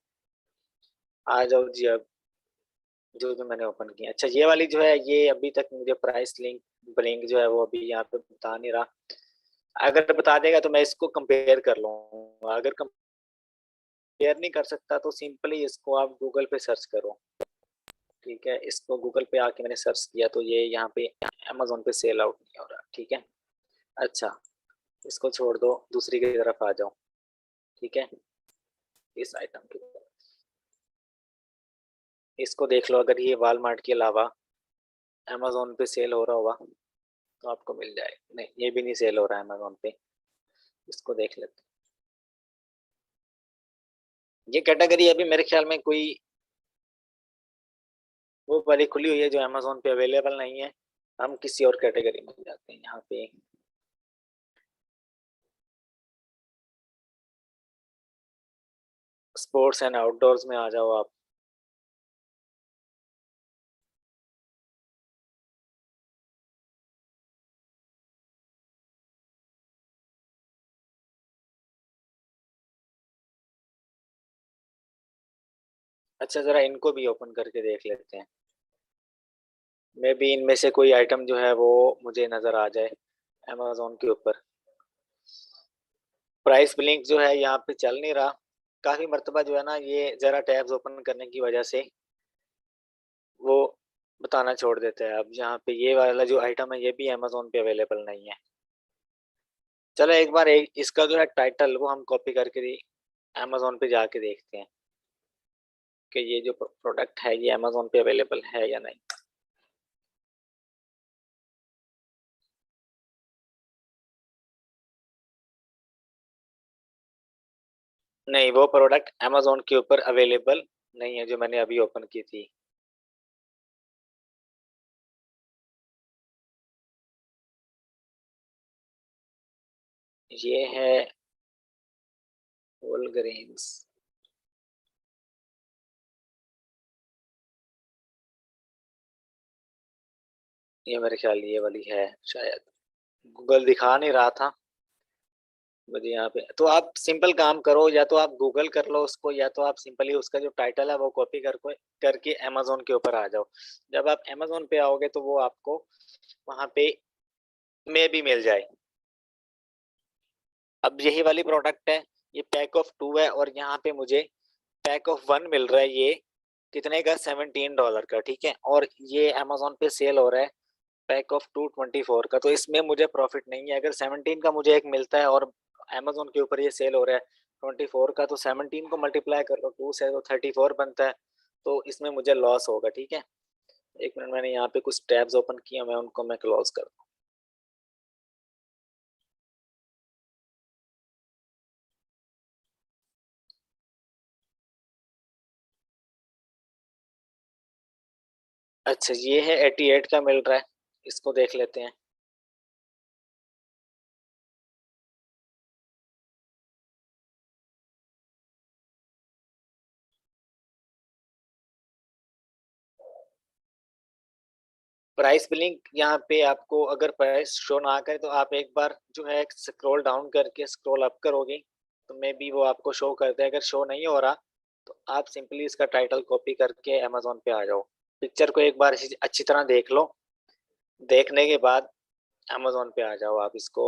आ जाओ जी, अब जो जो मैंने ओपन किया। अच्छा, ये वाली जो है ये अभी तक मुझे प्राइस लिंक ब्लिंक जो है वो अभी यहाँ पे बता नहीं रहा। अगर बता देगा तो मैं इसको कंपेयर कर लूंगा, अगर कंपेयर नहीं कर सकता तो सिंपली इसको आप गूगल पे सर्च करो, ठीक है। इसको गूगल पे आके मैंने सर्च किया तो ये यहाँ पे अमेजोन पे सेल आउट नहीं हो रहा, ठीक है। अच्छा, इसको छोड़ दो, दूसरी की तरफ आ जाओ, ठीक है। इस आइटम की तरफ इसको देख लो, अगर ये वॉलमार्ट के अलावा अमेजोन पे सेल हो रहा होगा तो आपको मिल जाए। नहीं, ये भी नहीं सेल हो रहा है अमेजोन पे, इसको देख लेते हैं। ये कैटेगरी अभी मेरे ख्याल में कोई वो वाली खुली हुई है जो अमेजोन पे अवेलेबल नहीं है। हम किसी और कैटेगरी में जाते हैं, यहाँ पे स्पोर्ट्स एंड आउटडोर्स में आ जाओ आप। अच्छा, जरा इनको भी ओपन करके देख लेते हैं, मे भी इनमें से कोई आइटम जो है वो मुझे नजर आ जाए अमेजोन के ऊपर। प्राइस ब्लिंक जो है यहाँ पे चल नहीं रहा, काफी मर्तबा जो है ना ये जरा टैब्स ओपन करने की वजह से वो बताना छोड़ देता है। अब यहाँ पे ये वाला जो आइटम है ये भी अमेजोन पे अवेलेबल नहीं है। चलो एक बार इसका जो है टाइटल वो हम कॉपी करके अमेजोन पे जाके देखते हैं कि ये जो प्रोडक्ट है ये अमेजोन पे अवेलेबल है या नहीं। नहीं, वो प्रोडक्ट अमेजोन के ऊपर अवेलेबल नहीं है जो मैंने अभी ओपन की थी। ये है होल ग्रेन्स, ये मेरे ख्याल ये वाली है शायद, गूगल दिखा नहीं रहा था मुझे यहाँ पे। तो आप सिंपल काम करो, या तो आप गूगल कर लो उसको, या तो आप सिंपली उसका जो टाइटल है वो कॉपी करके अमेजोन के ऊपर आ जाओ। जब आप अमेजोन पे आओगे तो वो आपको वहां पे में भी मिल जाए। अब यही वाली प्रोडक्ट है, ये पैक ऑफ 2 है और यहाँ पे मुझे पैक ऑफ 1 मिल रहा है। ये कितने का, $17 का, ठीक है। और ये अमेजोन पे सेल हो रहा है पैक ऑफ 224 का, तो इसमें मुझे प्रॉफिट नहीं है। अगर 17 का मुझे एक मिलता है और अमेजोन के ऊपर ये सेल हो रहा है 24 का, तो 17 को मल्टीप्लाई कर लो 2 से तो 34 बनता है, तो इसमें मुझे लॉस होगा, ठीक है। एक मिनट, मैंने यहाँ पे कुछ टैब्स ओपन किए, मैं उनको मैं क्लोज कर दूँ। अच्छा, ये है 88 का मिल रहा है, इसको देख लेते हैं। प्राइस बिलिंग यहाँ पे आपको अगर प्राइस शो ना करे तो आप एक बार जो है स्क्रॉल डाउन करके स्क्रॉल अप करोगे तो मे बी वो आपको शो कर दे। अगर शो नहीं हो रहा तो आप सिंपली इसका टाइटल कॉपी करके अमेजोन पे आ जाओ। पिक्चर को एक बार अच्छी तरह देख लो। देखने के बाद अमेजोन पे आ जाओ, आप इसको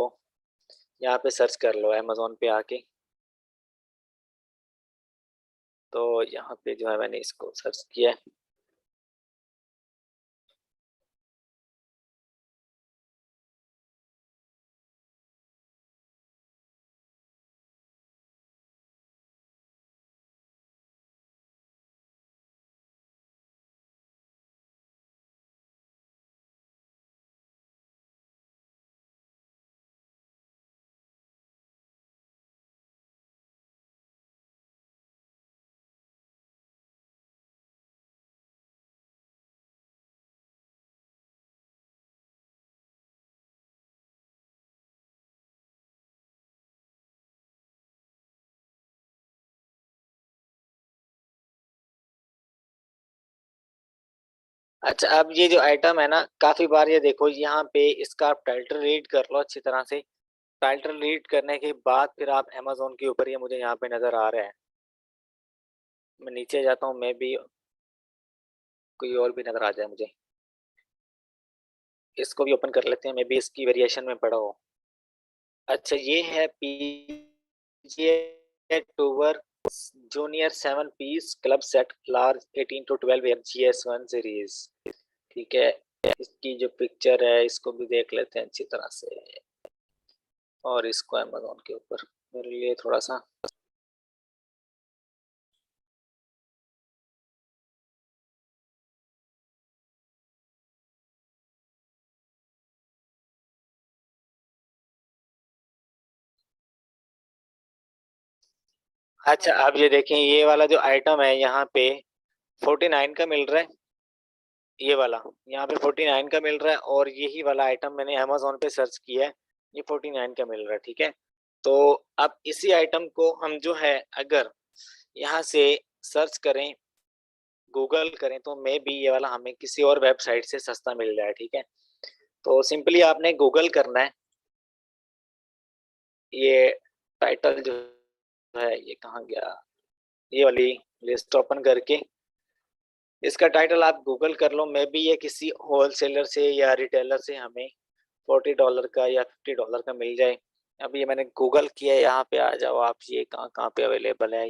यहाँ पे सर्च कर लो अमेजोन पे आके। तो यहाँ पे जो है मैंने इसको सर्च किया है। अच्छा, अब ये जो आइटम है ना, काफी बार ये देखो यहाँ पे इसका आप टाइटल रीड कर लो अच्छी तरह से। टाइटल रीड करने के बाद फिर आप अमेजोन के ऊपर, ये मुझे यहाँ पे नजर आ रहा है। मैं नीचे जाता हूँ, मैं भी कोई और भी नजर आ जाए मुझे। इसको भी ओपन कर लेते हैं, मैं भी इसकी वेरिएशन में पढ़ा हो। अच्छा, ये है PGA tour junior 7 piece club set large 18 to 12 FGS1 series. ठीक है, इसकी जो पिक्चर है इसको भी देख लेते हैं अच्छी तरह से। और इसको अमेजोन के ऊपर मेरे लिए थोड़ा सा। अच्छा, आप ये देखें, ये वाला जो आइटम है यहाँ पे 49 का मिल रहा है। ये वाला यहाँ पे 49 का मिल रहा है, और यही वाला आइटम मैंने अमेजोन पे सर्च किया है, ये 49 का मिल रहा है। ठीक है, तो अब इसी आइटम को हम जो है अगर यहाँ से सर्च करें, गूगल करें, तो मे बी ये वाला हमें किसी और वेबसाइट से सस्ता मिल जाए। ठीक है, तो सिंपली आपने गूगल करना है। ये टाइटल जो है, ये कहाँ गया, ये वाली लिस्ट ओपन करके इसका टाइटल आप गूगल कर लो। मे बी ये किसी होलसेलर से या रिटेलर से हमें $40 का या $50 का मिल जाए। अब ये मैंने गूगल किया है, यहाँ पे आ जाओ आप। ये कहाँ कहाँ पे अवेलेबल है,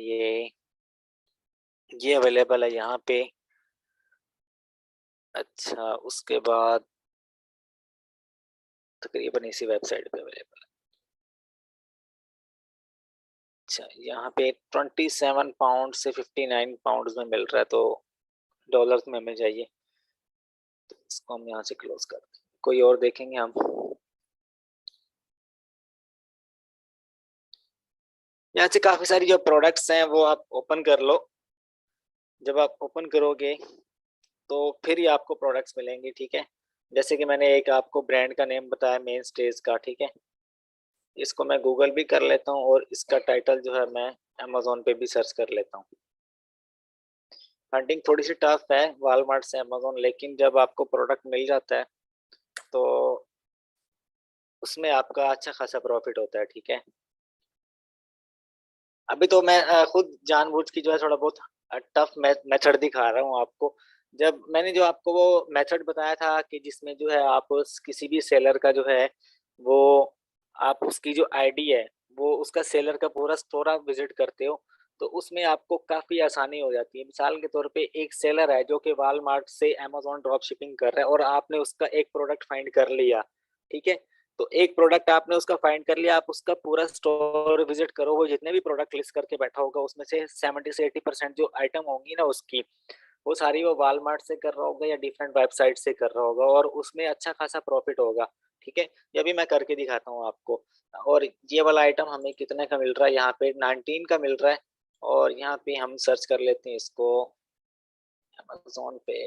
ये अवेलेबल है यहाँ पे। अच्छा, उसके बाद तकरीबन इसी वेबसाइट पे अवेलेबल है। अच्छा, यहाँ पे 27 पाउंड से 59 पाउंड में मिल रहा है, तो डॉलर्स में हमें चाहिए। तो इसको हम यहाँ से क्लोज कर दें, कोई और देखेंगे हम। यहाँ से काफी सारी जो प्रोडक्ट्स हैं वो आप ओपन कर लो। जब आप ओपन करोगे तो फिर ही आपको प्रोडक्ट्स मिलेंगे। ठीक है, जैसे कि मैंने एक आपको ब्रांड का नेम बताया, मेन स्टेज का। ठीक है, इसको मैं गूगल भी कर लेता हूँ, और इसका टाइटल जो है मैं अमेजोन पे भी सर्च कर लेता हूँ। हंटिंग थोड़ी सी टफ है वॉलमार्ट से अमेजोन, लेकिन जब आपको प्रोडक्ट मिल जाता है तो उसमें आपका अच्छा खासा प्रॉफिट होता है। ठीक है, अभी तो मैं खुद जानबूझ की जो है थोड़ा बहुत टफ मेथड दिखा रहा हूँ आपको। जब मैंने जो आपको वो मेथड बताया था कि जिसमें जो है आप किसी भी सेलर का जो है वो, आप उसकी जो आईडी है वो उसका सेलर का पूरा स्टोर आप विजिट करते हो, तो उसमें आपको काफी आसानी हो जाती है। मिसाल के तौर पे एक सेलर है जो कि वॉलमार्ट से अमेजोन ड्रॉप शिपिंग कर रहा है, और आपने उसका एक प्रोडक्ट फाइंड कर लिया। ठीक है, तो एक प्रोडक्ट आपने उसका फाइंड कर लिया, आप उसका पूरा स्टोर विजिट करो, वो जितने भी प्रोडक्ट लिस्ट करके बैठा होगा उसमें से 70 से 80% जो आइटम होंगी ना उसकी, वो सारी वो वॉलमार्ट से कर रहा होगा या डिफरेंट वेबसाइट से कर रहा होगा, और उसमें अच्छा खासा प्रॉफिट होगा। ठीक है, ये भी मैं करके दिखाता हूँ आपको। और ये वाला आइटम हमें कितने का मिल रहा है, यहाँ पे 19 का मिल रहा है। और यहाँ पे हम सर्च कर लेते हैं इसको अमेजोन पे।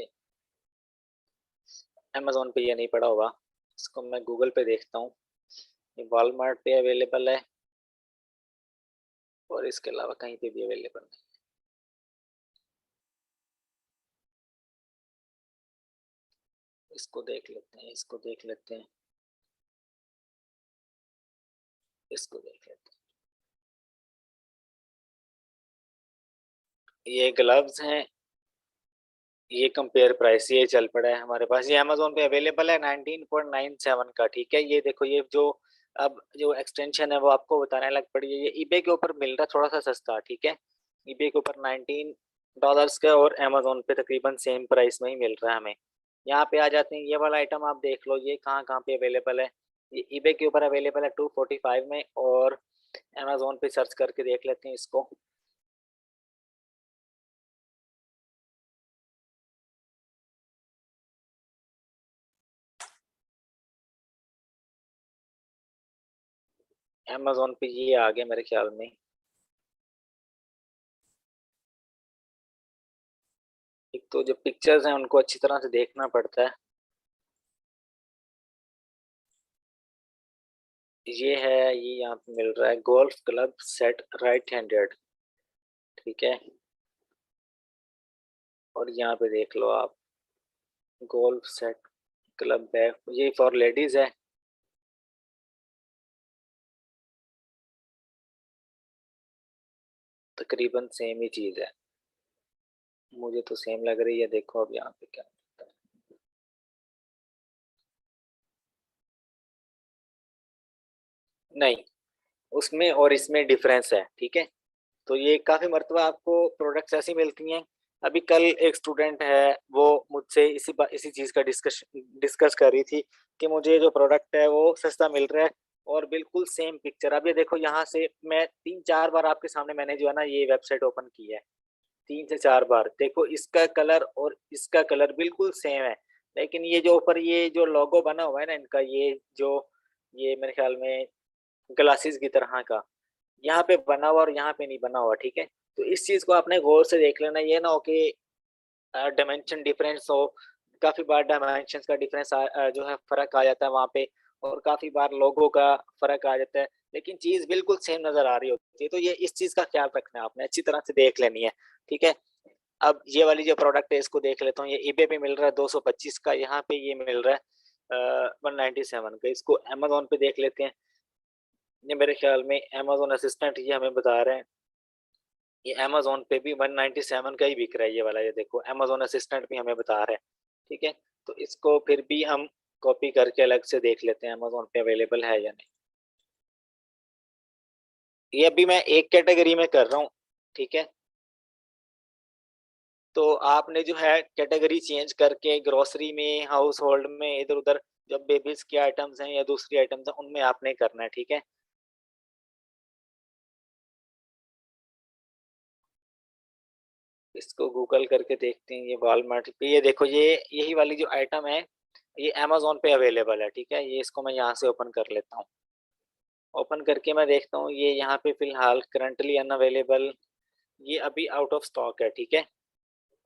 अमेजोन पे ये नहीं पड़ा होगा, इसको मैं गूगल पे देखता हूँ। ये वॉलमार्ट पे अवेलेबल है, और इसके अलावा कहीं पे भी अवेलेबल नहीं। इसको देख लेते हैं, इसको देख लेते हैं, इसको देख लेते हैं। ये ग्लव्स हैं, ये कंपेयर प्राइस ये चल पड़ा है हमारे पास, ये अमेज़न पे अवेलेबल है 19.97 का, ठीक है। ये देखो ये जो अब जो एक्सटेंशन है वो आपको बताने लग पड़ी है, ये ईबे के ऊपर मिल रहा है थोड़ा-सा सस्ता, ठीक है। ईबे के ऊपर $19 का और अमेज़न पे तकरीबन सेम प्राइस में ही मिल रहा है हमें। यहाँ पे आ जाते हैं, ये वाला आइटम आप देख लो ये कहाँ-कहाँ पे अवेलेबल है। ये ईबे के ऊपर अवेलेबल है 245 में, और अमेज़न पे सर्च करके देख लेते हैं इसको। अमेज़न पे ये आ गया मेरे ख्याल में। एक तो जो पिक्चर्स हैं उनको अच्छी तरह से देखना पड़ता है। ये है, ये यहाँ पे मिल रहा है golf club set right handed, ठीक है। और यहाँ पे देख लो आप, गोल्फ सेट क्लब बैग, ये फॉर लेडीज है। तकरीबन सेम ही चीज है, मुझे तो सेम लग रही है। देखो अब यहाँ पे क्या होता है। नहीं, उसमें और इसमें डिफरेंस है, ठीक है। तो ये काफ़ी मर्तबा आपको प्रोडक्ट्स ऐसी मिलती हैं। अभी कल एक स्टूडेंट है, वो मुझसे इसी चीज़ का डिस्कस कर रही थी कि मुझे जो प्रोडक्ट है वो सस्ता मिल रहा है और बिल्कुल सेम पिक्चर। अब ये देखो यहाँ से मैं 3-4 बार आपके सामने मैंने जो है ना ये वेबसाइट ओपन की है, 3 से 4 बार। देखो इसका कलर और इसका कलर बिल्कुल सेम है, लेकिन ये जो ऊपर ये जो लोगो बना हुआ है ना इनका, ये मेरे ख्याल में ग्लासेस की तरह का, यहाँ पे बना हुआ और यहाँ पे नहीं बना हुआ, ठीक है। तो इस चीज को आपने गौर से देख लेना, ये ना हो कि डायमेंशन डिफरेंस हो। काफी बार डायमेंशन का डिफरेंस जो है फर्क आ जाता है वहां पे, और काफी बार लोगों का फर्क आ जाता है, लेकिन चीज बिल्कुल सेम नजर आ रही होती है। तो ये इस चीज का ख्याल रखना है आपने, अच्छी तरह से देख लेनी है, ठीक है। अब ये वाली जो प्रोडक्ट है इसको देख लेता हूँ, ये ईबे पे मिल रहा है 225 का, यहाँ पे ये मिल रहा है 197 का। इसको अमेजोन पे देख लेते हैं। ये मेरे ख्याल में अमेजोन असिस्टेंट ये हमें बता रहे हैं, ये अमेज़न पे भी 197 का ही बिक रहा है ये वाला। ये देखो अमेज़न असिस्टेंट भी हमें बता रहा है, ठीक है। तो इसको फिर भी हम कॉपी करके अलग से देख लेते हैं अमेज़न पे अवेलेबल है या नहीं। ये अभी मैं एक कैटेगरी में कर रहा हूँ, ठीक है। तो आपने जो है कैटेगरी चेंज करके ग्रोसरी में, हाउस होल्ड में, इधर उधर जो बेबीज के आइटम्स हैं या दूसरी आइटम्स हैं उनमें आपने करना है, ठीक है। इसको गूगल करके देखते हैं, ये वॉलमार्ट पे, ये देखो ये यही वाली जो आइटम है ये अमेज़न पे अवेलेबल है, ठीक है। ये इसको मैं यहाँ से ओपन कर लेता हूँ। ओपन करके मैं देखता हूँ ये यहाँ पे फ़िलहाल करंटली अनअवेलेबल, ये अभी आउट ऑफ स्टॉक है, ठीक है।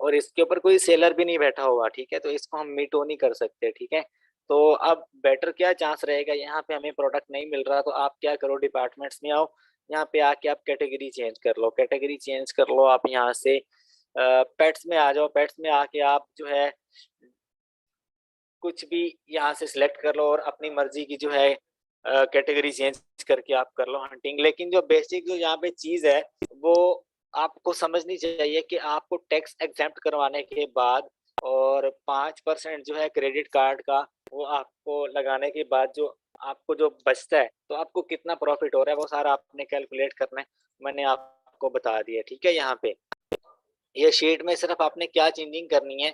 और इसके ऊपर कोई सेलर भी नहीं बैठा हुआ, ठीक है। तो इसको हम मीट नहीं कर सकते, ठीक है। तो अब बेटर क्या चांस रहेगा, यहाँ पे हमें प्रोडक्ट नहीं मिल रहा तो आप क्या करो, डिपार्टमेंट्स में आओ, यहाँ पे आके आप कैटेगरी चेंज कर लो, कैटेगरी चेंज कर लो। आप यहाँ से पेट्स में आ जाओ, पेट्स में आके आप जो है कुछ भी यहाँ से सिलेक्ट कर लो और अपनी मर्जी की जो है कैटेगरी चेंज करके आप कर लो हंटिंग। लेकिन जो बेसिक जो यहाँ पे चीज है वो आपको समझनी चाहिए कि आपको टैक्स एग्जेम्प्ट करवाने के बाद और 5% जो है क्रेडिट कार्ड का, वो आपको लगाने के बाद जो आपको जो बचता है, तो आपको कितना प्रॉफिट हो रहा है वो सारा आपने कैलकुलेट करना है। मैंने आपको बता दिया, ठीक है। यहाँ पे ये शीट में सिर्फ आपने क्या चेंजिंग करनी है,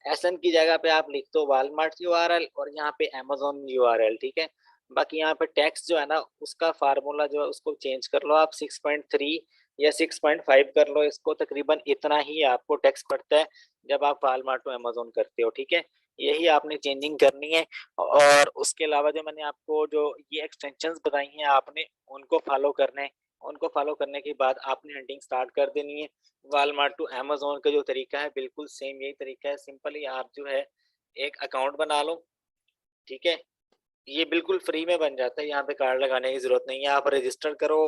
एसएन की जगह पे आप लिख दो वॉलमार्ट यूआरएल और यहाँ पे अमेज़न यूआरएल, ठीक है। बाकी यहाँ पे टैक्स जो है ना उसका फार्मूला जो है उसको चेंज कर लो आप, 6.3 या 6.5 कर लो इसको। तकरीबन इतना ही आपको टैक्स पड़ता है जब आप वॉलमार्ट टू अमेज़न करते हो, ठीक है। यही आपने चेंजिंग करनी है। और उसके अलावा जो मैंने आपको जो ये एक्सटेंशंस बताई हैं आपने उनको फॉलो करने हैं। उनको फॉलो करने के बाद आपने हंटिंग स्टार्ट कर देनी है। वॉलमार्ट टू अमेज़न का जो तरीका है बिल्कुल सेम यही तरीका है। सिंपली आप जो है एक अकाउंट बना लो, ठीक है। ये बिल्कुल फ्री में बन जाता है, यहाँ पे कार्ड लगाने की ज़रूरत नहीं है। आप रजिस्टर करो,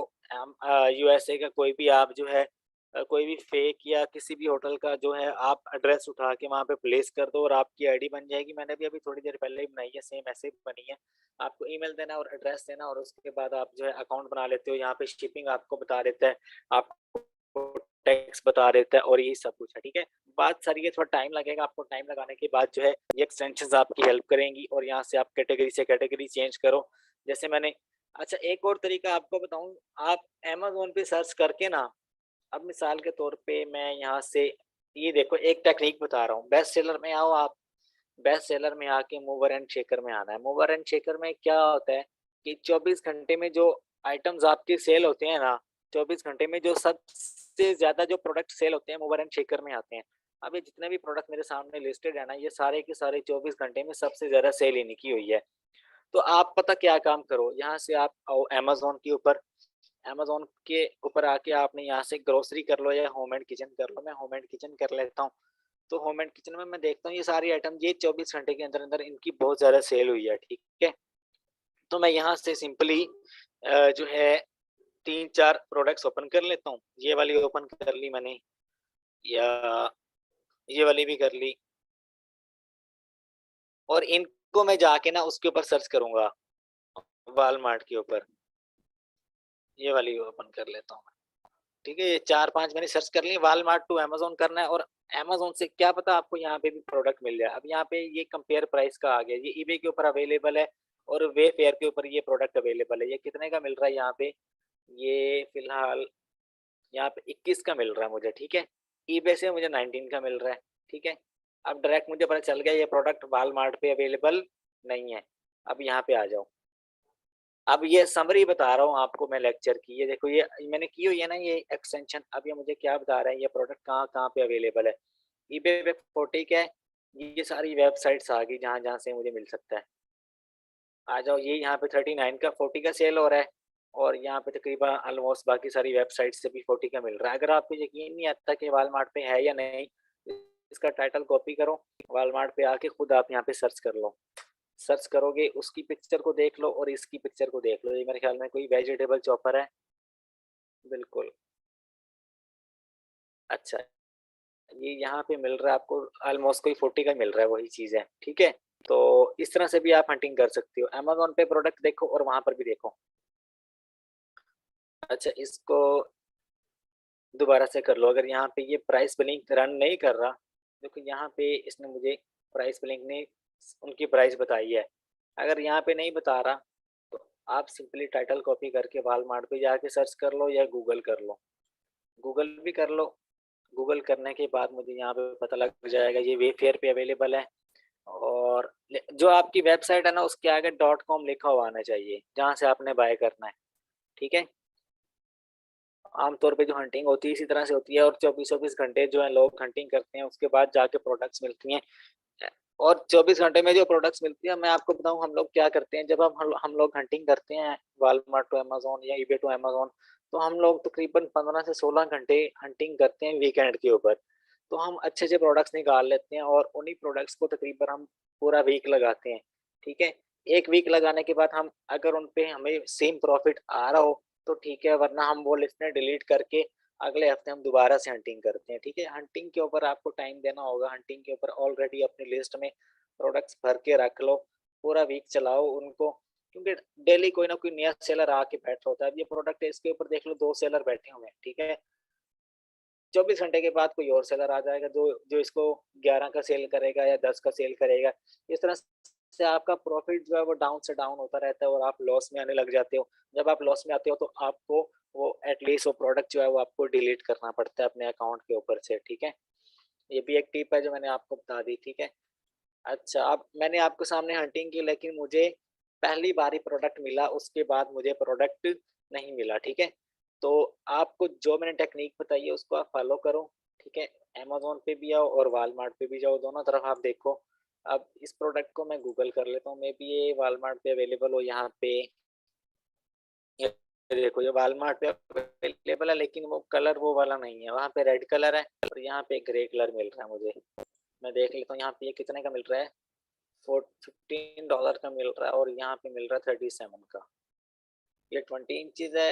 यूएसए का कोई भी आप जो है कोई भी फेक या किसी भी होटल का जो है आप एड्रेस उठा के वहाँ पे प्लेस कर दो और आपकी आईडी बन जाएगी। मैंने भी अभी थोड़ी देर पहले ही बनाई है, सेम ऐसे ही बनी है। आपको ईमेल देना और एड्रेस देना और उसके बाद आप जो है अकाउंट बना लेते हो। यहाँ पे शिपिंग आपको बता देता है, आपको टैक्स बता देता है और यही सब कुछ है, ठीक है। बात सारी है, थोड़ा टाइम लगेगा, आपको टाइम लगाने के बाद जो है ये एक्सटेंशंस आपकी हेल्प करेंगी और यहाँ से आप कैटेगरी से कैटेगरी चेंज करो। जैसे मैंने अच्छा एक और तरीका आपको बताऊँ, आप अमेज़न पे सर्च करके ना, अब मिसाल के तौर पे मैं यहाँ से ये देखो एक टेक्नीक बता रहा हूँ, बेस्ट सेलर में आओ आप, बेस्ट सेलर में आके मूवर एंड शेकर में आना है। मूवर एंड शेकर में क्या होता है कि 24 घंटे में जो आइटम्स आपके सेल होते हैं ना, 24 घंटे में जो सबसे ज़्यादा जो प्रोडक्ट सेल होते हैं मूवर एंड शेकर में आते हैं। अब ये जितने भी प्रोडक्ट मेरे सामने लिस्टेड है ना, ये सारे के सारे 24 घंटे में सबसे ज़्यादा सेल इन्हीं की हुई है। तो आप पता क्या काम करो, यहाँ से आप आओ अमेज़न के ऊपर, अमेज़न के ऊपर आके आपने यहाँ से ग्रोसरी कर लो या होम एंड किचन कर लो। मैं होम एंड किचन कर लेता हूँ। तो होम एंड किचन में मैं देखता हूँ ये सारी आइटम ये 24 घंटे के अंदर-अंदर इनकी बहुत ज़्यादा सेल हुई है, ठीक है? तो मैं यहाँ से सिंपली जो है 3-4 प्रोडक्ट्स ओपन कर लेता हूँ। ये वाली ओपन कर ली मैंने, या ये वाली भी कर ली, और इनको मैं जाके ना उसके ऊपर सर्च करूँगा, वॉलमार्ट के ऊपर। ये वाली ओपन कर लेता हूँ। ठीक है, ये 4-5 मैंने सर्च कर ली, वॉलमार्ट टू अमेज़न करना है और अमेज़न से क्या पता आपको यहाँ पे भी प्रोडक्ट मिल जाए। अब यहाँ पे ये कंपेयर प्राइस का आ गया, ये ईबे के ऊपर अवेलेबल है और वेफेयर के ऊपर ये प्रोडक्ट अवेलेबल है। ये कितने का मिल रहा है यहाँ पे? ये फिलहाल यहाँ पे 21 का मिल रहा है मुझे, ठीक है? ईबे से मुझे 19 का मिल रहा है, ठीक है? अब डायरेक्ट मुझे पता चल गया ये प्रोडक्ट वॉलमार्ट पे अवेलेबल नहीं है। अब यहाँ पे आ जाओ। अब ये समरी बता रहा हूँ आपको मैं लेक्चर की, ये देखो ये मैंने की हुई है ना ये एक्सटेंशन। अब ये मुझे क्या बता रहा है, ये प्रोडक्ट कहाँ-कहाँ पे अवेलेबल है। ईबे पे 40 का है, ये सारी वेबसाइट्स आ गई जहाँ-जहाँ से मुझे मिल सकता है। आ जाओ, ये यहाँ पे 39 का 40 का सेल हो रहा है और यहाँ पे तकरीबन ऑलमोस्ट बाकी सारी वेबसाइट से भी 40 का मिल रहा है। अगर आपको यकीन नहीं आता कि वॉलमार्ट पे है या नहीं, इसका टाइटल कॉपी करो, वॉलमार्ट पे आके खुद आप यहाँ पे सर्च कर लो। सर्च करोगे, उसकी पिक्चर को देख लो और इसकी पिक्चर को देख लो। ये मेरे ख्याल में कोई वेजिटेबल चॉपर है। बिल्कुल। अच्छा, ये यहाँ पे मिल रहा है आपको, ऑलमोस्ट कोई 40 का मिल रहा है, वही चीज़ है, ठीक है? तो इस तरह से भी आप हंटिंग कर सकते हो। अमेज़न पे प्रोडक्ट देखो और वहाँ पर भी देखो। अच्छा, इसको दोबारा से कर लो। अगर यहाँ पे ये प्राइस ब्लिंक रन नहीं कर रहा, देखो यहाँ पे इसने मुझे प्राइस ब्लिंक ने उनकी प्राइस बताई है। अगर यहाँ पे नहीं बता रहा, तो आप सिंपली टाइटल कॉपी करके वॉलमार्ट पे जाके सर्च कर लो या गूगल कर लो। गूगल भी कर लो। गूगल करने के बाद मुझे यहाँ पे पता लग जाएगा ये वेफेयर पे अवेलेबल है, और जो आपकी वेबसाइट है ना उसके आगे डॉट कॉम लिखा हुआ आना चाहिए, जहाँ से आपने बाय करना है, ठीक है? आमतौर पे जो हंटिंग होती है इसी तरह से होती है और 24-24 घंटे जो है लोग हंटिंग करते हैं, उसके बाद जाके प्रोडक्ट्स मिलती हैं। और 24 घंटे में जो प्रोडक्ट्स मिलती है, मैं आपको बताऊँ हम लोग क्या करते हैं, जब हम लोग हंटिंग करते हैं वॉलमार्ट टू अमेज़न या ईबे टू अमेज़न, तो हम लोग तकरीबन 15 से 16 घंटे हंटिंग करते हैं वीकेंड के ऊपर। तो हम अच्छे-अच्छे प्रोडक्ट्स निकाल लेते हैं और उन्हीं प्रोडक्ट्स को तकरीबन हम पूरा वीक लगाते हैं, ठीक है? 1 वीक लगाने के बाद हम अगर उन पे हमें सेम प्रॉफिट आ रहा हो, तो ठीक है, वरना हम वो लिस्टें डिलीट करके अगले हफ्ते हम दोबारा से हंटिंग करते हैं, ठीक है? हंटिंग के ऊपर आपको टाइम देना होगा, हंटिंग के ऊपर ऑलरेडी अपनी लिस्ट में प्रोडक्ट्स भर के रख लो, पूरा वीक चलाओ उनको, क्योंकि डेली कोई ना कोई नया सेलर आके बैठा होता है। अब ये प्रोडक्ट है, इसके ऊपर देख लो 2 सेलर बैठे हुए हैं, ठीक है? 24 घंटे के बाद कोई और सेलर आ जाएगा जो जो इसको 11 का सेल करेगा या 10 का सेल करेगा। इस तरह से आपका प्रॉफिट जो है वो डाउन से डाउन होता रहता है और आप लॉस में आने लग जाते हो। जब आप लॉस में आते हो तो आपको वो एटलीस्ट वो प्रोडक्ट जो है वो आपको डिलीट करना पड़ता है अपने अकाउंट के ऊपर से, ठीक है? ये भी एक टिप है जो मैंने आपको बता दी, ठीक है? अच्छा, अब मैंने आपके सामने हंटिंग की, लेकिन मुझे पहली बार ही प्रोडक्ट मिला, उसके बाद मुझे प्रोडक्ट नहीं मिला, ठीक है? तो आपको जो मैंने टेक्नीक बताई है उसको आप फ़ॉलो करो, ठीक है? अमेज़न पे भी आओ और वॉलमार्ट पे भी जाओ, दोनों तरफ आप देखो। अब इस प्रोडक्ट को मैं गूगल कर लेता हूँ, मेबी ये वॉलमार्ट पे अवेलेबल हो यहाँ पे। ये देखो ये वॉलमार्ट पे अवेलेबल है, लेकिन वो कलर वो वाला नहीं है, वहाँ पे रेड कलर है और यहाँ पे ग्रे कलर मिल रहा है मुझे। मैं देख लेता हूँ यहाँ पे ये कितने का मिल रहा है। फोर $15 का मिल रहा है और यहाँ पे मिल रहा है 37 का। ये 20 इंचज़ है,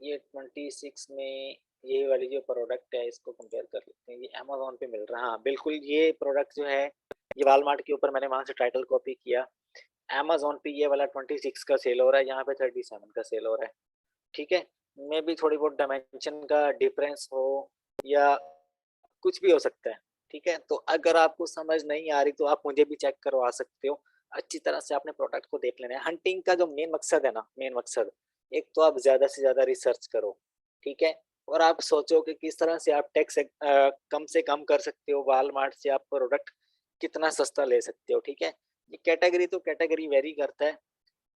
ये 26 में ये वाली जो प्रोडक्ट है इसको कंपेयर कर लेते हैं। ये अमेज़न पे मिल रहा है। हाँ, बिल्कुल ये प्रोडक्ट जो है ये वॉलमार्ट के ऊपर मैंने वहाँ से टाइटल कॉपी किया। अमेज़न पे ये वाला 26 का सेल हो रहा है, यहाँ पे 37 का सेल हो रहा है। ठीक है? मेबी थोड़ी बहुत डायमेंशन का डिफरेंस हो, या कुछ भी हो सकता है, ठीक है? तो अगर आपको समझ नहीं आ रही तो आप मुझे भी चेक करवा सकते हो। अच्छी तरह से आपने प्रोडक्ट को देख लेना है। हंटिंग का जो मेन मकसद है ना, मेन मकसद, एक तो आप ज़्यादा से ज़्यादा रिसर्च करो, ठीक है? और आप सोचो कि किस तरह से आप टैक्स कम से कम कर सकते हो, वॉलमार्ट से आप प्रोडक्ट कितना सस्ता ले सकते हो, ठीक है? ये कैटेगरी टू कैटेगरी वेरी करता है।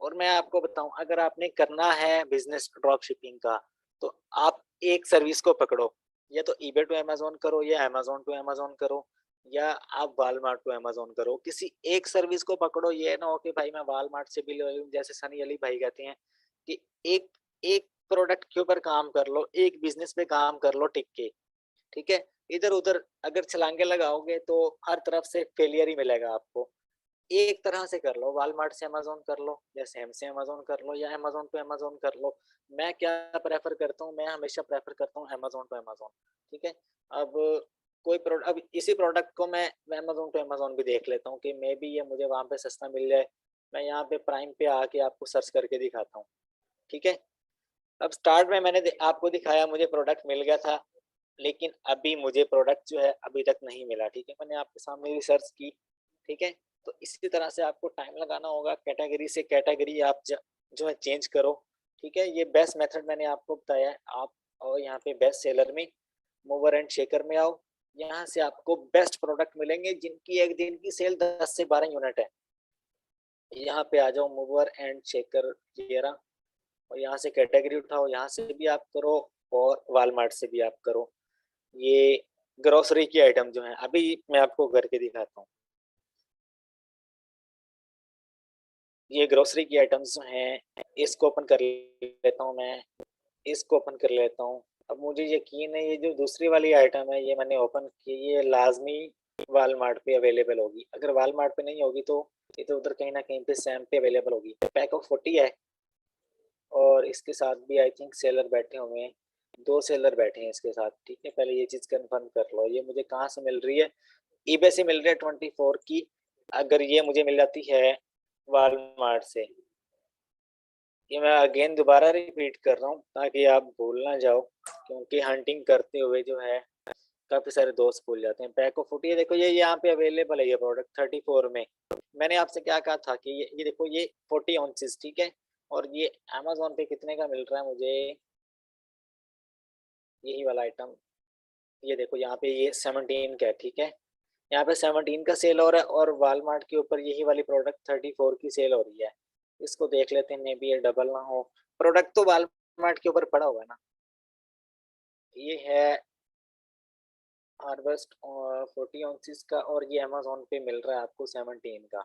और मैं आपको बताऊँ, अगर आपने करना है बिज़नेस ड्रॉप शिपिंग का, तो आप एक सर्विस को पकड़ो, या तो ईबे टू अमेज़न करो या अमेज़न टू अमेज़न करो या आप वॉलमार्ट टू अमेज़न करो। किसी एक सर्विस को पकड़ो, ये ना हो कि भाई मैं वॉलमार्ट से भी ले लूँ, जैसे सनी अली भाई कहते हैं कि एक एक प्रोडक्ट के ऊपर काम कर लो, एक बिज़नेस पे काम कर लो टिक के, ठीक है? इधर-उधर अगर छलांगे लगाओगे तो हर तरफ से फेलियर ही मिलेगा आपको। एक तरह से कर लो, वॉलमार्ट से अमेज़न कर लो या सैम से अमेज़न कर लो या अमेज़न टू अमेज़न कर लो। मैं क्या प्रेफ़र करता हूँ, मैं हमेशा प्रेफ़र करता हूँ अमेज़न टू अमेज़न, ठीक है? अब अब इसी प्रोडक्ट को मैं अमेज़न टू अमेज़न भी देख लेता हूँ कि मेबी ये मुझे वहाँ पे सस्ता मिल जाए। मैं यहाँ पे प्राइम पे आके आपको सर्च करके दिखाता हूँ, ठीक है? अब स्टार्ट में मैंने आपको दिखाया, मुझे प्रोडक्ट मिल गया था, लेकिन अभी मुझे प्रोडक्ट जो है अभी तक नहीं मिला, ठीक है? मैंने आपके सामने रिसर्च की, ठीक है? तो इसी तरह से आपको टाइम लगाना होगा, कैटेगरी से कैटेगरी आप जो है चेंज करो, ठीक है? ये बेस्ट मेथड मैंने आपको बताया है। आप और यहाँ पे बेस्ट सेलर में, मूवर एंड शेकर में आओ, यहाँ से आपको बेस्ट प्रोडक्ट मिलेंगे जिनकी एक दिन की सेल 10 से 12 यूनिट है। यहाँ पे आ जाओ, मूवर एंड शेकर ये रहा, और यहाँ से कैटेगरी उठाओ, यहाँ से भी आप करो और वॉलमार्ट से भी आप करो। ये ग्रोसरी की आइटम जो है, अभी मैं आपको करके दिखाता हूँ। ये ग्रोसरी की आइटम्स जो हैं, इसको ओपन कर लेता हूँ मैं, इसको ओपन कर लेता हूँ। अब मुझे यकीन है ये जो दूसरी वाली आइटम है, ये मैंने ओपन की, ये लाज़मी वॉलमार्ट पे अवेलेबल होगी। अगर वॉलमार्ट पे नहीं होगी तो इधर-उधर कहीं न कहीं पे सैम पे अवेलेबल होगी। पैक ऑफ 40 है और इसके साथ भी आई थिंक सेलर बैठे हुए हैं। 2 सेलर बैठे हैं इसके साथ, ठीक है? पहले ये चीज़ कन्फर्म कर लो। ये मुझे कहाँ से मिल रही है? ईबे से मिल रही है 24 की। अगर ये मुझे मिल जाती है वॉलमार्ट से, ये मैं अगेन दोबारा रिपीट कर रहा हूँ ताकि आप भूल ना जाओ, क्योंकि हंटिंग करते हुए जो है काफ़ी सारे दोस्त भूल जाते हैं। पैक ऑफ फूटी है, देखो ये यहाँ पे अवेलेबल है ये प्रोडक्ट 34 में। मैंने आपसे क्या कहा था कि ये देखो, ये 40 ऑन्सेस, ठीक है? और ये अमेज़न पे कितने का मिल रहा है मुझे, यही वाला आइटम, ये देखो यहाँ पे ये 17 का है, ठीक है? यहाँ पे 17 का सेल हो रहा है और वॉलमार्ट के ऊपर यही वाली प्रोडक्ट 34 की सेल हो रही है। इसको देख लेते हैं, मे बी ये डबल ना हो। प्रोडक्ट तो वॉलमार्ट के ऊपर पड़ा हुआ है ना। ये है हार्वेस्ट 40 ऑन्सेस का और ये अमेज़न पे मिल रहा है आपको 17 का।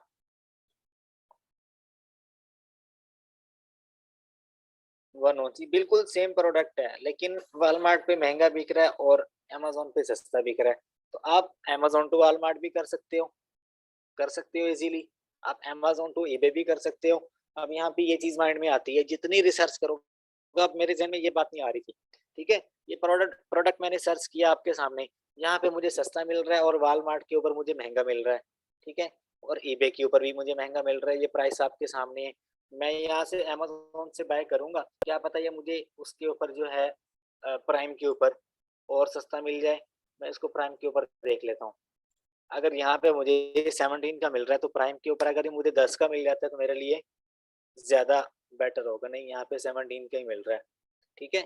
1 ओनली बिल्कुल सेम प्रोडक्ट है, लेकिन वॉलमार्ट पे महँगा बिक रहा है और अमेज़न पे सस्ता बिक रहा है। तो आप अमेज़न टू वॉलमार्ट भी कर सकते हो इज़िली। आप अमेज़न टू ईबे भी कर सकते हो। अब यहाँ पे ये चीज़ माइंड में आती है, जितनी रिसर्च करोगे, अब मेरे ज़हन में ये बात नहीं आ रही थी, ठीक है? ये प्रोडक्ट प्रोडक्ट मैंने सर्च किया आपके सामने, यहाँ पे मुझे सस्ता मिल रहा है और वॉलमार्ट के ऊपर मुझे महँगा मिल रहा है, ठीक है? और ईबे के ऊपर भी मुझे महँगा मिल रहा है, ये प्राइस आपके सामने है। मैं यहाँ से अमेज़न से बाय करूँगा, क्या पता ये मुझे उसके ऊपर जो है प्राइम के ऊपर और सस्ता मिल जाए। मैं इसको प्राइम के ऊपर देख लेता हूँ। अगर यहाँ पे मुझे 17 का मिल रहा है तो प्राइम के ऊपर अगर ये मुझे 10 का मिल जाता है तो मेरे लिए ज़्यादा बेटर होगा। नहीं, यहाँ पे 17 का ही मिल रहा है, ठीक है?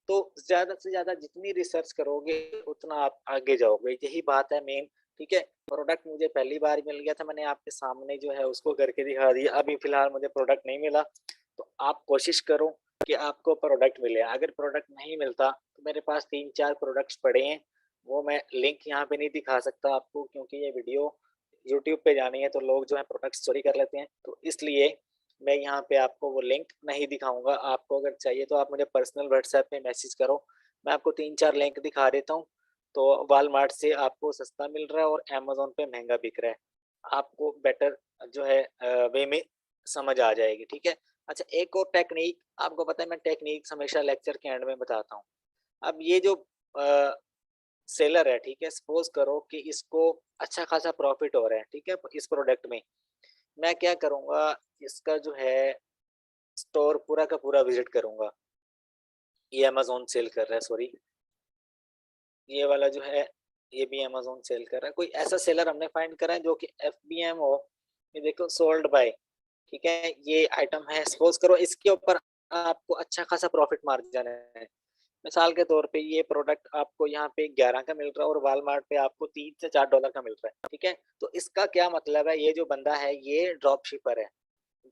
तो ज़्यादा से ज़्यादा जितनी रिसर्च करोगे उतना आप आगे जाओगे, यही बात है मेन, ठीक है? प्रोडक्ट मुझे पहली बार मिल गया था, मैंने आपके सामने जो है उसको करके दिखा दिया। अभी फ़िलहाल मुझे प्रोडक्ट नहीं मिला, तो आप कोशिश करो कि आपको प्रोडक्ट मिले। अगर प्रोडक्ट नहीं मिलता तो मेरे पास 3-4 प्रोडक्ट्स पड़े हैं, वो मैं लिंक यहाँ पे नहीं दिखा सकता आपको, क्योंकि ये वीडियो यूट्यूब पे जानी है तो लोग जो है प्रोडक्ट्स चोरी कर लेते हैं। तो इसलिए मैं यहाँ पे आपको वो लिंक नहीं दिखाऊँगा। आपको अगर चाहिए तो आप मुझे पर्सनल व्हाट्सएप पे मैसेज करो, मैं आपको 3-4 लिंक दिखा देता हूँ। तो वॉलमार्ट से आपको सस्ता मिल रहा है और अमेज़न पे महँगा बिक रहा है। आपको बेटर जो है वे में समझ आ जाएगी, ठीक है? अच्छा, एक और टेक्नीक, आपको पता है मैं टेक्नीक्स हमेशा लेक्चर के एंड में बताता हूँ। अब ये जो अ, सेलर है, ठीक है? सपोज़ करो कि इसको अच्छा खासा प्रॉफ़िट हो रहा है, ठीक है? इस प्रोडक्ट में। मैं क्या करूँगा, इसका जो है स्टोर पूरा का पूरा विज़िट करूँगा। ये अमेज़न सेल कर रहा है, सॉरी। ये वाला जो है ये भी अमेज़न सेल कर रहा है। कोई ऐसा सेलर हमने फाइंड करा है जो कि एफबीएम हो। ये देखो सोल्ड बाय, ठीक है? ये आइटम है, सपोज़ करो इसके ऊपर आपको अच्छा खासा प्रॉफिट मार्जिन है। मिसाल के तौर पे ये प्रोडक्ट आपको यहाँ पे 11 का मिल रहा है और वॉलमार्ट पे आपको 3 से 4 डॉलर का मिल रहा है, ठीक है? तो इसका क्या मतलब है, ये जो बंदा है ये ड्रॉप शिपर है।